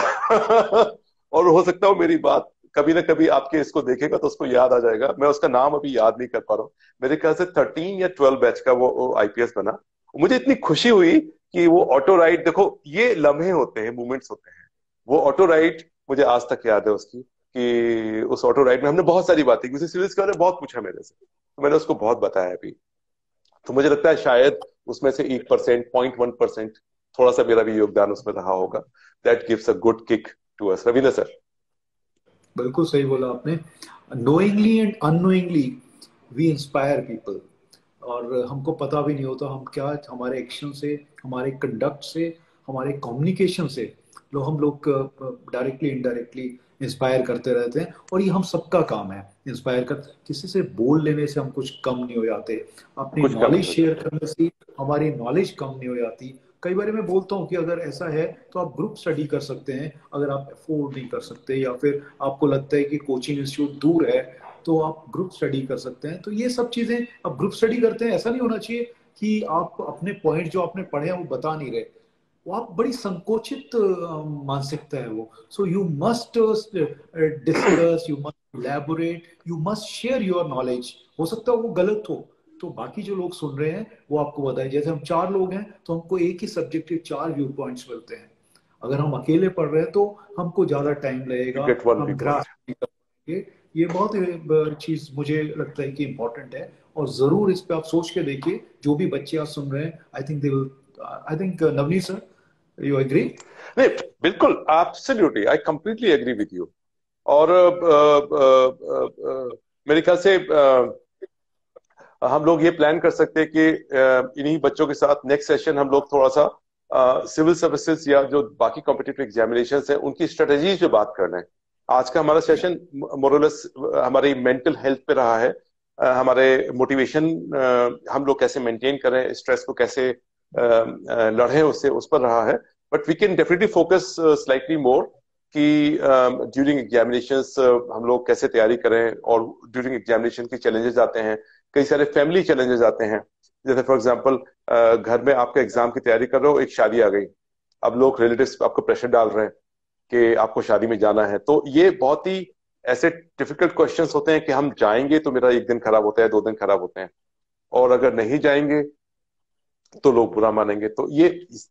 Speaker 3: और हो सकता हो मेरी बात कभी ना कभी आपके इसको देखेगा तो उसको याद आ जाएगा। मैं उसका नाम अभी याद नहीं कर पा रहा हूँ। मेरे ख्याल से 13 या 12 बैच का वो आईपीएस बना। मुझे इतनी खुशी हुई कि वो ऑटो राइड, देखो ये लम्हे होते हैं, मोमेंट्स होते हैं। वो ऑटो राइड मुझे आज तक याद है उसकी, कि उस ऑटो राइड में हमने बहुत सारी बातें की। उसे सिविल्स के बारे में बहुत पूछा मेरे से, तो मैंने उसको बहुत बताया अभी। तो मुझे लगता है शायद उसमें से 1%, 0.1% थोड़ा सा मेरा भी योगदान उसमें रहा होगा। That gives a good kick to us. Ravindra sir.
Speaker 1: बिल्कुल सही बोला आपने। Knowingly and unknowingly we inspire people. और हमको पता भी नहीं होता हम क्या, हमारे एक्शन से, हमारे कंडक्ट से, हमारे कम्युनिकेशन से हम लोग डायरेक्टली इनडायरेक्टली इंस्पायर करते रहते हैं। और ये हम सबका काम है, इंस्पायर कर। किसी से बोल लेने से हम कुछ कम नहीं हो जाते, अपनी
Speaker 3: कुछ कम
Speaker 1: नॉलेज
Speaker 3: नहीं हो
Speaker 1: शेयर
Speaker 3: जाता।
Speaker 1: करने से हमारी नॉलेज कम नहीं हो जाती। कई बार मैं बोलता हूँ कि अगर ऐसा है तो आप ग्रुप स्टडी कर सकते हैं। अगर आप अफोर्ड नहीं कर सकते या फिर आपको लगता है कि कोचिंग इंस्टीट्यूट दूर है, तो आप ग्रुप स्टडी कर सकते हैं। तो ये सब चीजें आप ग्रुप स्टडी करते हैं, ऐसा नहीं होना चाहिए कि आप अपने पॉइंट जो आपने पढ़े हैं वो बता नहीं रहे। वो आप बड़ी संकोचित मानसिकता है वो। So you must discuss, you must elaborate, you must share your knowledge. हो सकता है वो गलत हो, तो बाकी जो लोग सुन रहे हैं वो आपको बताएं। जैसे हम 4 लोग हैं तो हमको एक ही सब्जेक्ट के 4 व्यू पॉइंट्स मिलते हैं। अगर हम अकेले पढ़ रहे हैं तो हमको ज्यादा टाइम लगेगा,
Speaker 3: You get one
Speaker 1: हम
Speaker 3: viewpoint.
Speaker 1: ग्रास्प नहीं कर पाएंगे। ये बहुत चीज मुझे लगता है कि इम्पोर्टेंट है, और जरूर इस पे आप सोच के देखिए। जो भी बच्चे आज सुन रहे हैं, I think Navneet sir, you agree?
Speaker 3: नहीं, बिल्कुल, absolutely, I completely agree with you. और मेरे ख्याल से हम लोग ये प्लान कर सकते हैं कि इन्हीं बच्चों के साथ नेक्स्ट सेशन हम लोग थोड़ा सा सिविल सर्विसेज या जो बाकी कॉम्पिटिटिव एग्जामिनेशन है उनकी स्ट्रेटेजीज पे बात कर रहे हैं। आज का हमारा सेशन मोरलेस हमारी मेंटल हेल्थ पे रहा है, हमारे मोटिवेशन हम लोग कैसे मेंटेन करें, स्ट्रेस को कैसे लड़ें, उससे उस पर रहा है। But we can definitely focus slightly more कि ड्यूरिंग एग्जामिनेशंस हम लोग कैसे तैयारी करें, और ड्यूरिंग एग्जामिनेशन की चैलेंजेस आते हैं, कई सारे फैमिली चैलेंजेस आते हैं। जैसे फॉर एग्जांपल घर में आपके एग्जाम की तैयारी कर रहे हो, एक शादी आ गई, अब लोग रिलेटिव्स आपको प्रेशर डाल रहे हैं कि आपको शादी में जाना है। तो ये बहुत ही ऐसे डिफिकल्ट क्वेश्चंस होते हैं कि हम जाएंगे तो मेरा एक दिन खराब होता है, 2 दिन खराब होते हैं, और अगर नहीं जाएंगे तो लोग बुरा मानेंगे। तो ये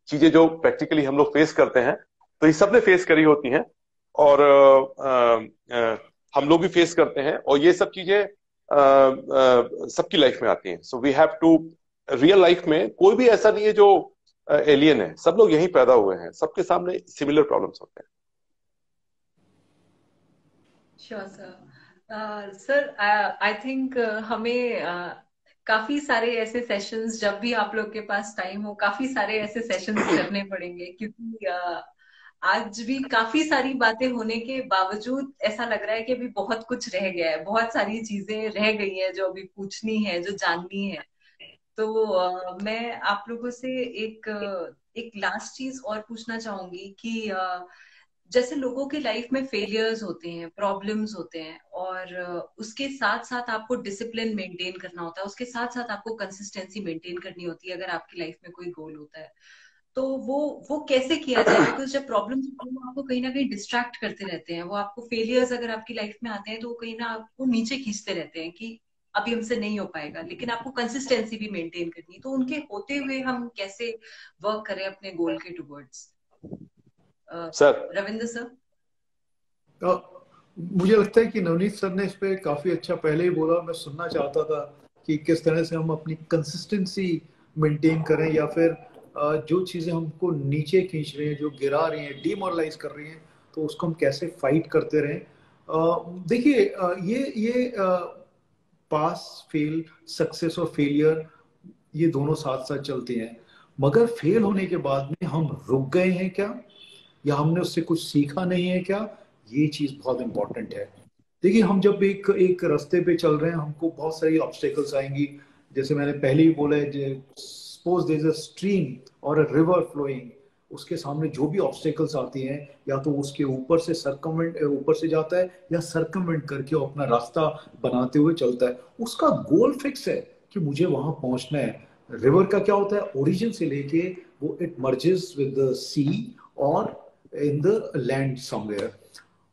Speaker 3: चीजें जो प्रैक्टिकली हम लोग फेस करते हैं, तो ये सबने फेस करी होती हैं, और हम लोग भी फेस करते हैं, और ये सब चीजें सबकी लाइफ में आती हैं। So we have to, real life में कोई भी ऐसा नहीं है जो एलियन है, सब लोग यहीं पैदा हुए हैं, सबके सामने सिमिलर प्रॉब्लम्स होते हैं।
Speaker 2: Sure sir. Sir I think हमें काफी सारे ऐसे सेशंस, जब भी आप लोग के पास टाइम हो, काफी सारे ऐसे सेशंस करने पड़ेंगे, क्योंकि आज भी काफी सारी बातें होने के बावजूद ऐसा लग रहा है कि अभी बहुत कुछ रह गया है, बहुत सारी चीजें रह गई हैं जो अभी पूछनी है, जो जाननी है। तो मैं आप लोगों से एक लास्ट चीज और पूछना चाहूंगी कि जैसे लोगों के लाइफ में फेलियर्स होते हैं, प्रॉब्लम्स होते हैं, और उसके साथ साथ आपको डिसिप्लिन मेंटेन करना होता है, उसके साथ साथ आपको कंसिस्टेंसी मेंटेन करनी होती है अगर आपकी लाइफ में कोई गोल होता है। तो वो कैसे किया जाए? बिकॉज जब प्रॉब्लम्स होती है वो आपको कहीं ना कहीं डिस्ट्रैक्ट करते रहते हैं, वो आपको, फेलियर्स अगर आपकी लाइफ में आते हैं तो वो कहीं ना आपको नीचे खींचते रहते हैं कि अभी हमसे नहीं हो पाएगा, लेकिन आपको कंसिस्टेंसी भी मेंटेन करनी है। तो उनके होते हुए हम कैसे वर्क करें अपने गोल के टुवर्ड्स?
Speaker 3: Sir,
Speaker 2: Ravindra sir.
Speaker 1: मुझे लगता है कि नवनीत सर ने इस पे काफी अच्छा पहले ही बोला। मैं सुनना चाहता था कि किस तरह से हम अपनी कंसिस्टेंसी मेंटेन करें, या फिर जो चीजें हमको नीचे खींच रही हैं, जो गिरा रही हैं, डिमोरलाइज कर रही हैं, तो उसको हम कैसे फाइट करते रहें। देखिए, ये पास फेल, सक्सेस और फेलियर, ये दोनों साथ साथ चलते हैं। मगर फेल होने के बाद में हम रुक गए हैं क्या, या हमने उससे कुछ सीखा नहीं है क्या, ये चीज बहुत इंपॉर्टेंट है। देखिए, हम जब एक एक रास्ते पे चल रहे हैं, हमको बहुत सारी ऑब्स्टेकल्स आएंगी। जैसे मैंने पहले ही बोला है, suppose there is a stream और अ रिवर फ्लोइंग, उसके सामने जो भी ऑब्स्टेकल्स आती हैं, या तो उसके ऊपर से ऊपर से जाता है, या सर्कमवेंट करके वो अपना रास्ता बनाते हुए चलता है। उसका गोल फिक्स है कि मुझे वहां पहुंचना है। रिवर का क्या होता है, ओरिजिन से लेके वो इट मर्जेस विद द सी और इन द लैंड समवेयर,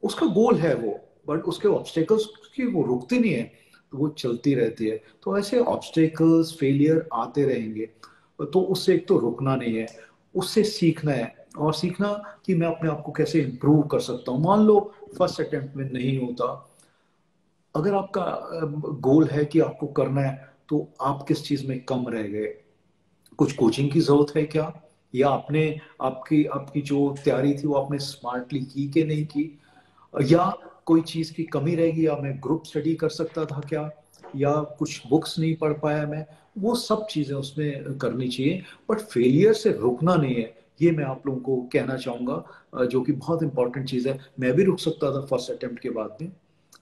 Speaker 1: उसका गोल है वो। बट उसके ऑब्स्टेकल्स की वो रुकती नहीं है, तो वो चलती रहती है। तो ऐसे ऑब्स्टेकल्स, फेलियर आते रहेंगे, तो उससे एक तो रुकना नहीं है, उससे सीखना है। और सीखना कि मैं अपने आप को कैसे इम्प्रूव कर सकता हूँ। मान लो फर्स्ट अटेम्प्ट में नहीं होता, अगर आपका गोल है कि आपको करना है, तो आप किस चीज में कम रह गए, कुछ कोचिंग की जरूरत है क्या, या आपने आपकी आपकी जो तैयारी थी वो आपने स्मार्टली की कि नहीं की, या कोई चीज की कमी रहेगी, या मैं ग्रुप स्टडी कर सकता था क्या, या कुछ बुक्स नहीं पढ़ पाया मैं, वो सब चीजें उसमें करनी चाहिए। बट फेलियर से रुकना नहीं है, ये मैं आप लोगों को कहना चाहूंगा, जो कि बहुत इंपॉर्टेंट चीज है। मैं भी रुक सकता था फर्स्ट अटेम्प्ट के बाद में,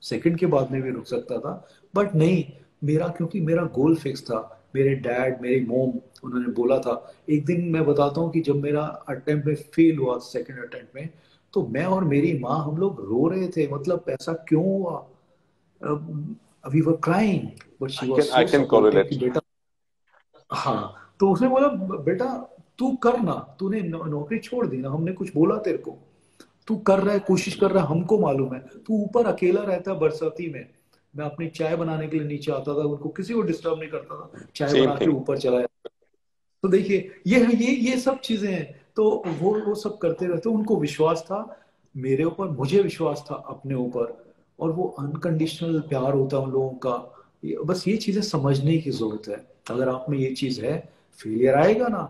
Speaker 1: सेकंड के बाद में भी रुक सकता था, बट नहीं, मेरा, क्योंकि मेरा गोल फिक्स था। मेरे डैड, मेरी मोम, उन्होंने बोला था। एक दिन मैं बताता हूँ कि जब मेरा अटेम्प्ट में फेल हुआ, सेकंड अटेम्प्ट में, तो मैं और मेरी माँ, हम लोग रो रहे थे। मतलब ऐसा क्यों हुआ, we were crying, but she was
Speaker 3: I
Speaker 1: so
Speaker 3: can
Speaker 1: supportive कि
Speaker 3: कोरिलेट।
Speaker 1: बेटा, हाँ। तो उसने बोला, बेटा तू करना, तूने नौकरी छोड़ दी ना, हमने कुछ बोला तेरे को, तू कर रहा है, कोशिश कर रहा है, हमको मालूम है। तू ऊपर अकेला रहता है बरसाती में। मैं अपनी चाय बनाने के लिए नीचे आता था, उनको किसी को डिस्टर्ब नहीं करता था, चाय
Speaker 3: सेम
Speaker 1: बना के
Speaker 3: थिंग।
Speaker 1: ऊपर चला जाता। तो देखिए ये सब चीजें हैं। तो वो सब करते रहते, उनको विश्वास था मेरे ऊपर, मुझे विश्वास था अपने ऊपर। और वो अनकंडीशनल प्यार होता है उन लोगों का। बस ये चीजें समझने की जरूरत है। अगर आप में ये चीज है, फेलियर आएगा ना,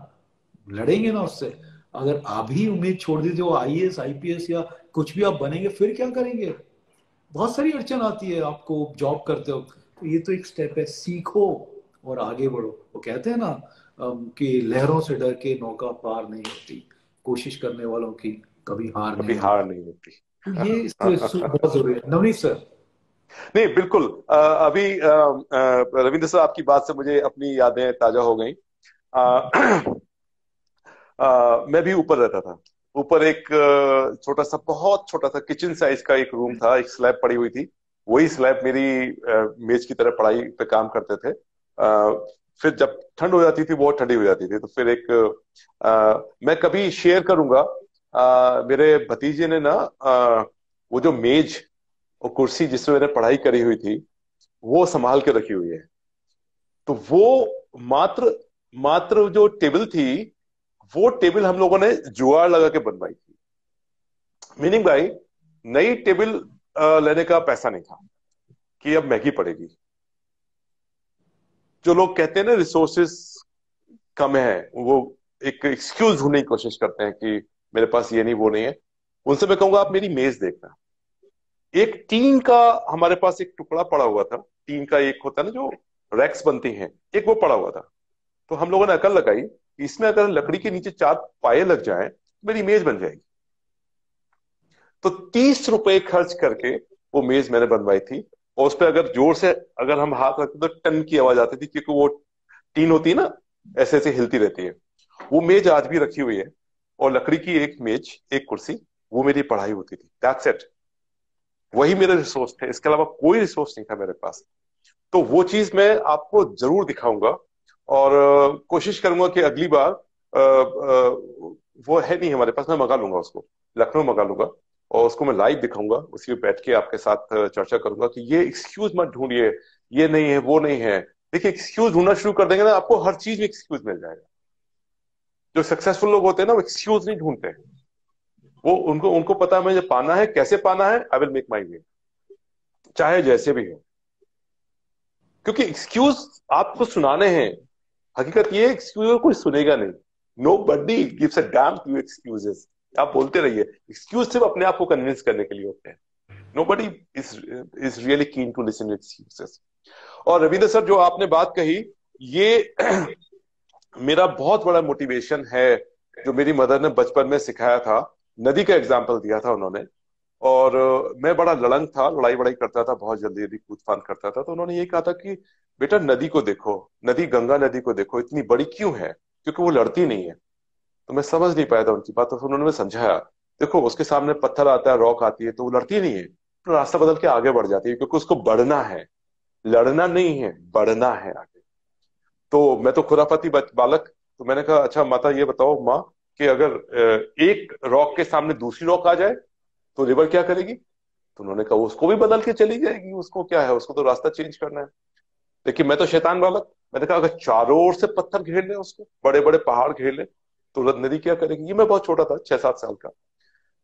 Speaker 1: लड़ेंगे ना उससे। अगर अभी उम्मीद छोड़ दी थी वो आईएएस आईपीएस या कुछ भी आप बनेंगे, फिर क्या करेंगे? बहुत सारी अड़चन आती है आपको जॉब करते हो। तो ये तो एक स्टेप है, सीखो और आगे बढ़ो। वो कहते हैं ना कि लहरों से डर के नौका पार नहीं होती, कोशिश करने वालों की कभी हार
Speaker 3: कभी
Speaker 1: नहीं
Speaker 3: हार
Speaker 1: होती।
Speaker 3: नहीं होती।
Speaker 1: तो ये बहुत जरूरी है। नवनीत सर।
Speaker 3: नहीं, बिल्कुल। अभी रविंद्र सर, आपकी बात से मुझे अपनी यादें ताजा हो गई। मैं भी ऊपर रहता था। ऊपर एक छोटा सा, बहुत छोटा सा किचन साइज का एक रूम था, एक स्लैब पड़ी हुई थी। वही स्लैब मेरी मेज की तरह पढ़ाई पे काम करते थे। फिर जब ठंड हो जाती थी, बहुत ठंडी हो जाती थी, तो फिर एक मैं कभी शेयर करूंगा, मेरे भतीजे ने ना वो जो मेज और कुर्सी जिसमें मैंने पढ़ाई करी हुई थी, वो संभाल के रखी हुई है। तो वो मात्र मात्र जो टेबल थी, वो टेबल हम लोगों ने जुगाड़ लगा के बनवाई थी। मीनिंग भाई, नई टेबल लेने का पैसा नहीं था कि अब महंगी पड़ेगी। जो लोग कहते हैं ना रिसोर्सेस कम है, वो एक एक्सक्यूज ढूंढने की कोशिश करते हैं कि मेरे पास ये नहीं वो नहीं है। उनसे मैं कहूंगा आप मेरी मेज देखना। एक टीन का हमारे पास एक टुकड़ा पड़ा हुआ था। टीन का एक होता है ना जो रैक्स बनती हैं, एक वो पड़ा हुआ था। तो हम लोगों ने अकल लगाई कि इसमें अगर लकड़ी के नीचे 4 पाए लग जाए तो मेरी मेज बन जाएगी। तो 30 रुपए खर्च करके वो मेज मैंने बनवाई थी। और उस पर अगर जोर से अगर हम हाथ रखते तो टन की आवाज आती थी, क्योंकि वो टीन होती है ना, ऐसे ऐसे हिलती रहती है। वो मेज आज भी रखी हुई है। और लकड़ी की एक मेज, एक कुर्सी, वो मेरी पढ़ाई होती थी। That's it. वही मेरे रिसोर्स थे, इसके अलावा कोई रिसोर्स नहीं था मेरे पास। तो वो चीज मैं आपको जरूर दिखाऊंगा। और कोशिश करूंगा कि अगली बार वो है नहीं हमारे पास, मैं मंगा लूंगा उसको, लखनऊ मंगा लूंगा। और उसको मैं लाइव दिखाऊंगा, उसी में बैठ के आपके साथ चर्चा करूंगा कि ये एक्सक्यूज मत ढूंढिए, ये नहीं है वो नहीं है। देखिए, एक्सक्यूज ढूंढना शुरू कर देंगे ना, आपको हर चीज में एक्सक्यूज मिल जाएगा। जो सक्सेसफुल लोग होते हैं ना, वो एक्सक्यूज नहीं ढूंढते हैं। वो उनको उनको पता है मुझे पाना है, कैसे पाना है, आई विल मेक माई वे, चाहे जैसे भी हो। क्योंकि एक्सक्यूज आपको सुनाने हैं, हकीकत ये एक्सक्यूज कोई सुनेगा नहीं। Nobody gives a damn to excuses. आप बोलते रहिए, एक्सक्यूज सिर्फ अपने आप को कन्विंस करने के लिए होते हैं। Nobody is really keen to listen to excuses. और रविंद्र सर, जो आपने बात कही, ये मेरा बहुत बड़ा मोटिवेशन है, जो मेरी मदर ने बचपन में सिखाया था। नदी का एग्जाम्पल दिया था उन्होंने। और मैं बड़ा लड़ंग था, लड़ाई वड़ाई करता था, बहुत जल्दी जल्दी कूद फान करता था। तो उन्होंने ये कहा था कि बेटा, नदी को देखो, नदी, गंगा नदी को देखो, इतनी बड़ी क्यों है? क्योंकि वो लड़ती नहीं है। तो मैं समझ नहीं पाया था उनकी बात, तो फिर उन्होंने समझाया, देखो उसके सामने पत्थर आता है, रॉक आती है, तो वो लड़ती नहीं है, तो रास्ता बदल के आगे बढ़ जाती है, क्योंकि उसको बढ़ना है, लड़ना नहीं है, बढ़ना है आगे। तो मैं तो खुराफाती बालक, तो मैंने कहा अच्छा माता ये बताओ माँ, कि अगर एक रॉक के सामने दूसरी रॉक आ जाए तो रिवर क्या करेगी? तो उन्होंने कहा उसको भी बदल के चली जाएगी, उसको क्या है, उसको तो रास्ता चेंज करना है। लेकिन मैं तो शैतान बालक, मैंने कहा अगर चारों ओर से पत्थर घेर ले, उसको बड़े बड़े पहाड़ घेर ले, तो नदी क्या करेगी? ये मैं बहुत छोटा था, 6-7 साल का।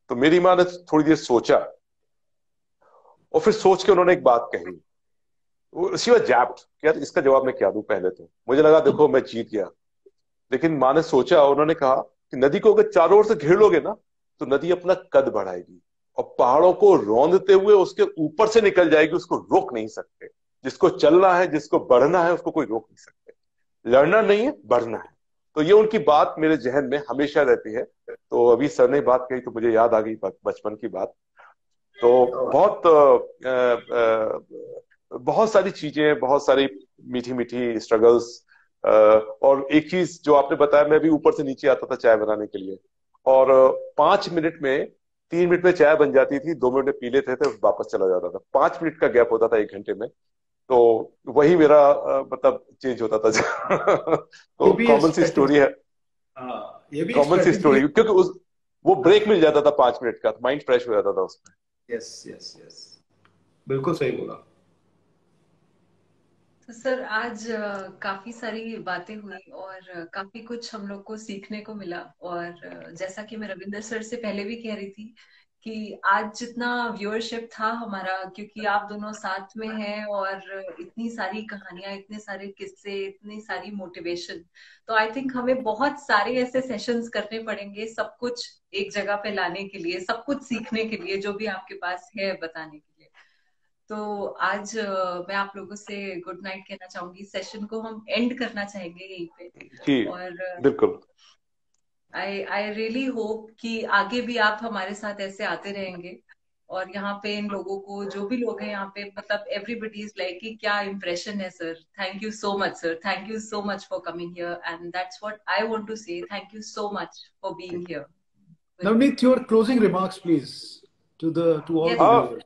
Speaker 3: तो मेरी माँ ने थोड़ी देर सोचा, और फिर सोच के उन्होंने एक बात कही। शी वाज जैप्ड, यार इसका जवाब मैं क्या दूं? पहले तो मुझे लगा देखो मैं जीत गया। लेकिन माँ ने सोचा, उन्होंने कहा कि नदी को अगर चारों ओर से घेर लोगे ना, तो नदी अपना कद बढ़ाएगी और पहाड़ों को रौंदते हुए उसके ऊपर से निकल जाएगी, उसको रोक नहीं सकते। जिसको चलना है, जिसको बढ़ना है, उसको कोई रोक नहीं सकते। लड़ना नहीं है, बढ़ना है। तो ये उनकी बात मेरे जहन में हमेशा रहती है। तो अभी सर ने बात कही तो मुझे याद आ गई बचपन की बात। तो बहुत बहुत सारी चीजें, बहुत सारी मीठी मीठी स्ट्रगल्स। और एक चीज जो आपने बताया, मैं भी ऊपर से नीचे आता था चाय बनाने के लिए, और 5 मिनट में, 3 मिनट में चाय बन जाती थी, 2 मिनट में पी लेते थे, वापस चला जाता था। 5 मिनट का गैप होता था 1 घंटे में। तो वही मेरा मतलब चेंज होता था।
Speaker 1: ये
Speaker 3: तो
Speaker 1: भी
Speaker 3: कॉमन सी
Speaker 1: स्ट्रेटेजी।
Speaker 3: स्टोरी है,
Speaker 1: हाँ, ये भी एक
Speaker 3: कॉमन सी
Speaker 1: स्ट्रेटेजी है।
Speaker 3: स्टोरी, क्योंकि वो ब्रेक मिल जाता था 5 मिनट का, माइंड फ्रेश हो जाता था उसमें।
Speaker 1: यस यस यस, बिल्कुल सही बोला।
Speaker 2: तो सर आज काफी सारी बातें हुई और काफी कुछ हम लोग को सीखने को मिला। और जैसा कि मैं रविंदर सर से पहले भी कह रही थी कि आज जितना व्यूअरशिप था हमारा, क्योंकि आप दोनों साथ में हैं और इतनी सारी कहानियां, इतने सारे किस्से, इतनी सारी मोटिवेशन, तो आई थिंक हमें बहुत सारे ऐसे सेशंस करने पड़ेंगे सब कुछ एक जगह पे लाने के लिए, सब कुछ सीखने के लिए जो भी आपके पास है बताने के लिए। तो आज मैं आप लोगों से गुड नाइट कहना चाहूंगी, सेशन को हम एंड करना चाहेंगे यहीं पे।
Speaker 3: जी
Speaker 2: और
Speaker 3: बिल्कुल।
Speaker 2: आई रियली होप कि आगे भी आप हमारे साथ ऐसे आते रहेंगे। और यहाँ पे इन लोगों को, जो भी लोग हैं यहाँ पे, मतलब एवरीबडी इज लाइक कि क्या इम्प्रेशन है sir, thank you so much sir, thank you so much for coming here, and that's what I want to say, thank you so much for being here with me.
Speaker 1: Navneet, your closing remarks, please, to all the
Speaker 2: yes
Speaker 3: the
Speaker 1: viewers.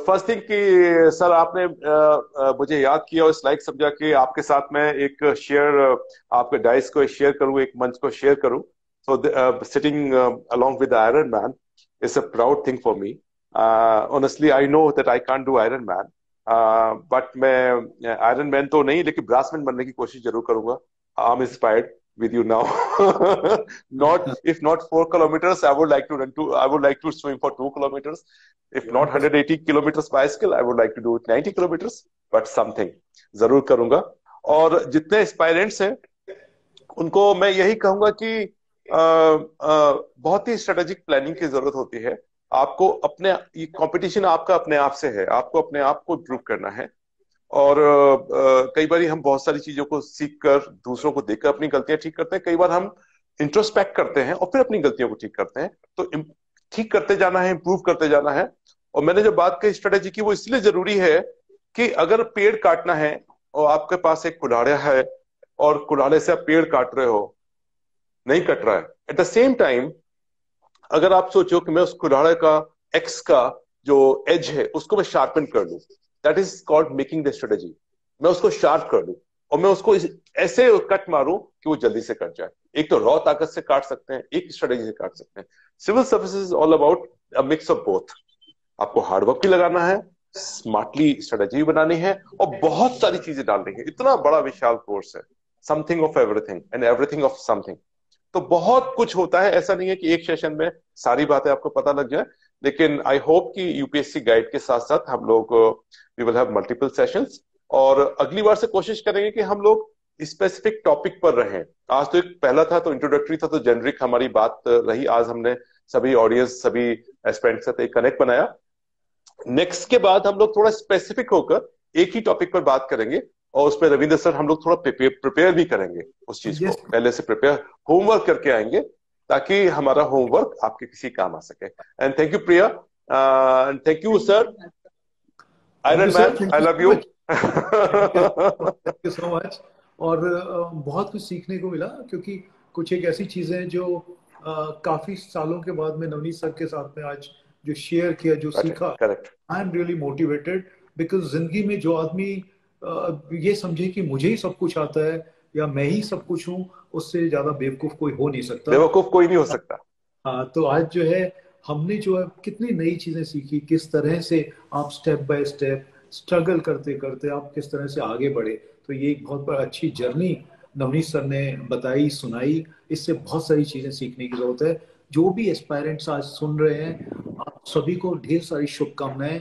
Speaker 3: First thing कि sir आपने मुझे याद किया और इस like समझा कि आपके साथ मैं एक शेयर, आपके डाइस को शेयर करूं, एक मंच को शेयर करूं। So sitting along with Iron Man is a proud thing for me. Honestly I know that I can't do Iron Man, but मैं आयरन मैन तो नहीं, लेकिन ब्रासमैन बनने की कोशिश जरूर करूंगा। I am inspired with you now. Not, if not 4 kilometers, I would like to run to, I would like to swim for 2 kilometers. If not 180 kilometers bicycle, I would like to do 90 kilometers, but something जरूर करूंगा। और जितने aspirants हैं उनको मैं यही कहूंगा कि बहुत ही स्ट्रेटेजिक प्लानिंग की जरूरत होती है। आपको अपने, ये कंपटीशन आपका अपने आप से है, आपको अपने आप को इम्प्रूव करना है। और कई बार हम बहुत सारी चीजों को सीख कर, दूसरों को देखकर अपनी गलतियां ठीक करते हैं। कई बार हम इंट्रोस्पेक्ट करते हैं और फिर अपनी गलतियों को ठीक करते हैं। तो ठीक करते जाना है, इंप्रूव करते जाना है। और मैंने जो बात कही स्ट्रेटेजी की, वो इसलिए जरूरी है कि अगर पेड़ काटना है और आपके पास एक कुल्हाड़ा है और कुल्हाड़े से आप पेड़ काट रहे हो, नहीं कट रहा है, एट द सेम टाइम अगर आप सोचो कि मैं उस कुल्हाड़े का एक्स का जो एज है उसको मैं शार्पन कर लूं, that is called making the strategy. मैं उसको शार्प कर लूं और मैं उसको ऐसे कट मारूं कि वो जल्दी से कट जाए। एक तो रॉ ताकत से काट सकते हैं, एक स्ट्रेटेजी से काट सकते हैं। Civil services is all about a mix of both. आपको हार्डवर्क भी लगाना है, स्मार्टली स्ट्रेटेजी भी बनानी है और बहुत सारी चीजें डालनी है। इतना बड़ा विशाल कोर्स है, something of everything and everything of something. तो बहुत कुछ होता है, ऐसा नहीं है कि एक सेशन में सारी बातें आपको पता लग जाए। लेकिन आई होप कि यूपीएससी गाइड के साथ साथ हम लोग we will have multiple sessions, और अगली बार से कोशिश करेंगे कि हम लोग स्पेसिफिक टॉपिक पर रहें। आज तो एक पहला था तो इंट्रोडक्टरी था, तो जेनरिक हमारी बात रही। आज हमने सभी ऑडियंस, सभी एस्पिरेंट्स के साथ एक कनेक्ट बनाया। नेक्स्ट के बाद हम लोग थोड़ा स्पेसिफिक होकर एक ही टॉपिक पर बात करेंगे, और उसमें रविंद्र सर हम लोग थोड़ा प्रिपेयर भी करेंगे उस चीज को, पहले से प्रिपेयर होमवर्क करके आएंगे ताकि हमारा होमवर्क आपके किसी काम आ सके। And thank you Priya, thank you sir, iron man, I love you.
Speaker 1: Thank you so much. और बहुत कुछ सीखने को मिला, क्योंकि कुछ एक ऐसी चीजें हैं जो काफी सालों के बाद में नवनीत सर के साथ में आज जो शेयर किया, जो सीखा,
Speaker 3: correct.
Speaker 1: I am really motivated. Because जिंदगी में जो आदमी ये समझे कि मुझे ही सब कुछ आता है या मैं ही सब कुछ हूँ, उससे ज्यादा बेवकूफ कोई हो नहीं सकता।
Speaker 3: बेवकूफ कोई नहीं हो सकता।
Speaker 1: हाँ, तो आज जो है हमने जो है कितनी नई चीजें सीखी, किस तरह से आप स्टेप बाय स्टेप स्ट्रगल करते करते आप किस तरह से आगे बढ़े। तो ये एक बहुत बड़ा अच्छी जर्नी नवनीत सर ने बताई, सुनाई। इससे बहुत सारी चीजें सीखने की जरूरत है। जो भी एस्पायरेंट्स आज सुन रहे हैं, आप सभी को ढेर सारी शुभकामनाएं।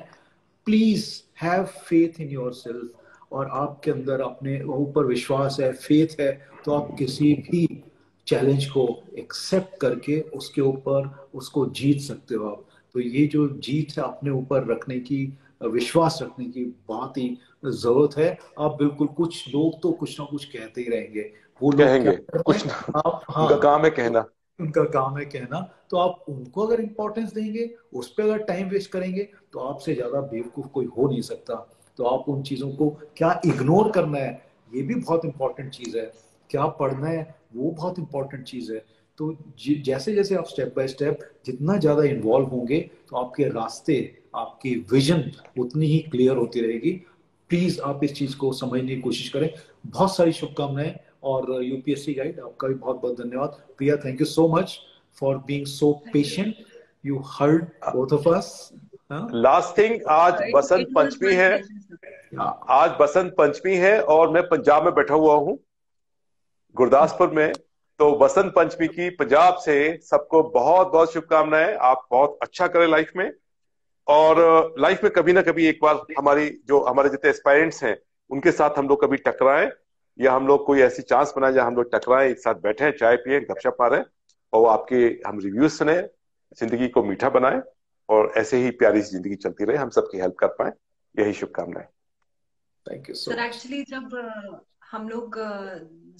Speaker 1: Please have faith in your self, और आपके अंदर अपने ऊपर विश्वास है, फेथ है, तो आप किसी भी चैलेंज को एक्सेप्ट करके उसके ऊपर उसको जीत सकते हो आप। तो ये जो जीत है अपने ऊपर रखने की, विश्वास रखने की बहुत ही जरूरत है। आप बिल्कुल, कुछ लोग तो कुछ ना कुछ कहते ही रहेंगे, वो लोग क्या
Speaker 3: कहेंगे
Speaker 1: करते
Speaker 3: कुछ
Speaker 1: हैं,
Speaker 3: ना,
Speaker 1: आप,
Speaker 3: उनका
Speaker 1: हाँ,
Speaker 3: काम है कहना।
Speaker 1: उनका काम है कहना। तो आप उनको अगर इंपॉर्टेंस देंगे, उस पर अगर टाइम वेस्ट करेंगे, तो आपसे ज्यादा बेवकूफ कोई हो नहीं सकता। तो आप उन चीजों को क्या इग्नोर करना है, ये भी बहुत इंपॉर्टेंट चीज है। क्या पढ़ना है, वो बहुत इंपॉर्टेंट चीज है। तो जैसे जैसे आप स्टेप बाय स्टेप जितना ज्यादा इन्वॉल्व होंगे, तो आपके रास्ते, आपकी विजन उतनी ही क्लियर होती रहेगी। प्लीज आप इस चीज को समझने की कोशिश करें। बहुत सारी शुभकामनाएं। और यूपीएससी गाइड, आपका भी बहुत बहुत धन्यवाद। Priya, thank you so much for being so patient, you heard both of us.
Speaker 3: Last thing, आज बसंत पंचमी है, आज बसंत पंचमी है और मैं पंजाब में बैठा हुआ हूँ, गुरदासपुर में। तो बसंत पंचमी की पंजाब से सबको बहुत बहुत शुभकामनाएं। आप बहुत अच्छा करें लाइफ में, और लाइफ में कभी ना कभी एक बार हमारे जितने एस्पायरेंट्स हैं उनके साथ हम लोग कभी टकराएं, या हम लोग कोई ऐसी चांस बनाए जहां हम लोग टकराएं, एक साथ बैठे, चाय पिए, गपशप मारें, और आपके हम रिव्यूज सुने, जिंदगी को मीठा बनाएं, और ऐसे ही प्यारी सी जिंदगी चलती रहे, हम सबकी हेल्प कर पाए। यही शुभकामनाएं।
Speaker 1: Thank you so
Speaker 2: sir
Speaker 1: much.
Speaker 2: Actually जब हम लोग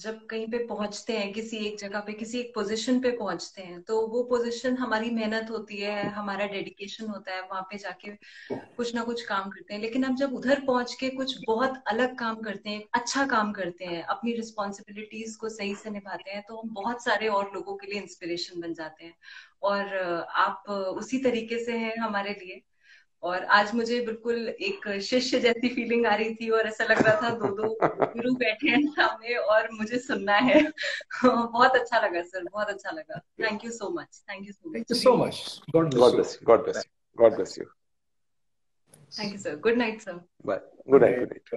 Speaker 2: जब कहीं पे पहुंचते हैं, किसी एक जगह पे, किसी एक पोजीशन पे पहुंचते हैं, तो वो पोजीशन हमारी मेहनत होती है, हमारा डेडिकेशन होता है, वहां पे जाके कुछ ना कुछ काम करते हैं। लेकिन हम जब उधर पहुंच के कुछ बहुत अलग काम करते हैं, अच्छा काम करते हैं, अपनी रिस्पॉन्सिबिलिटीज को सही से निभाते हैं, तो हम बहुत सारे और लोगों के लिए इंस्पिरेशन बन जाते हैं। और आप उसी तरीके से हैं हमारे लिए। और आज मुझे बिल्कुल एक शिष्य जैसी फीलिंग आ रही थी, और ऐसा लग रहा था दो दो गुरु बैठे हैं सामने और मुझे सुनना है। बहुत अच्छा लगा सर, बहुत अच्छा लगा। Thank you so much, thank you so
Speaker 1: thank
Speaker 2: much.
Speaker 1: You so much. God bless you.
Speaker 3: God bless you.
Speaker 2: Thank you sir. Good night sir.
Speaker 3: Bye. Good night.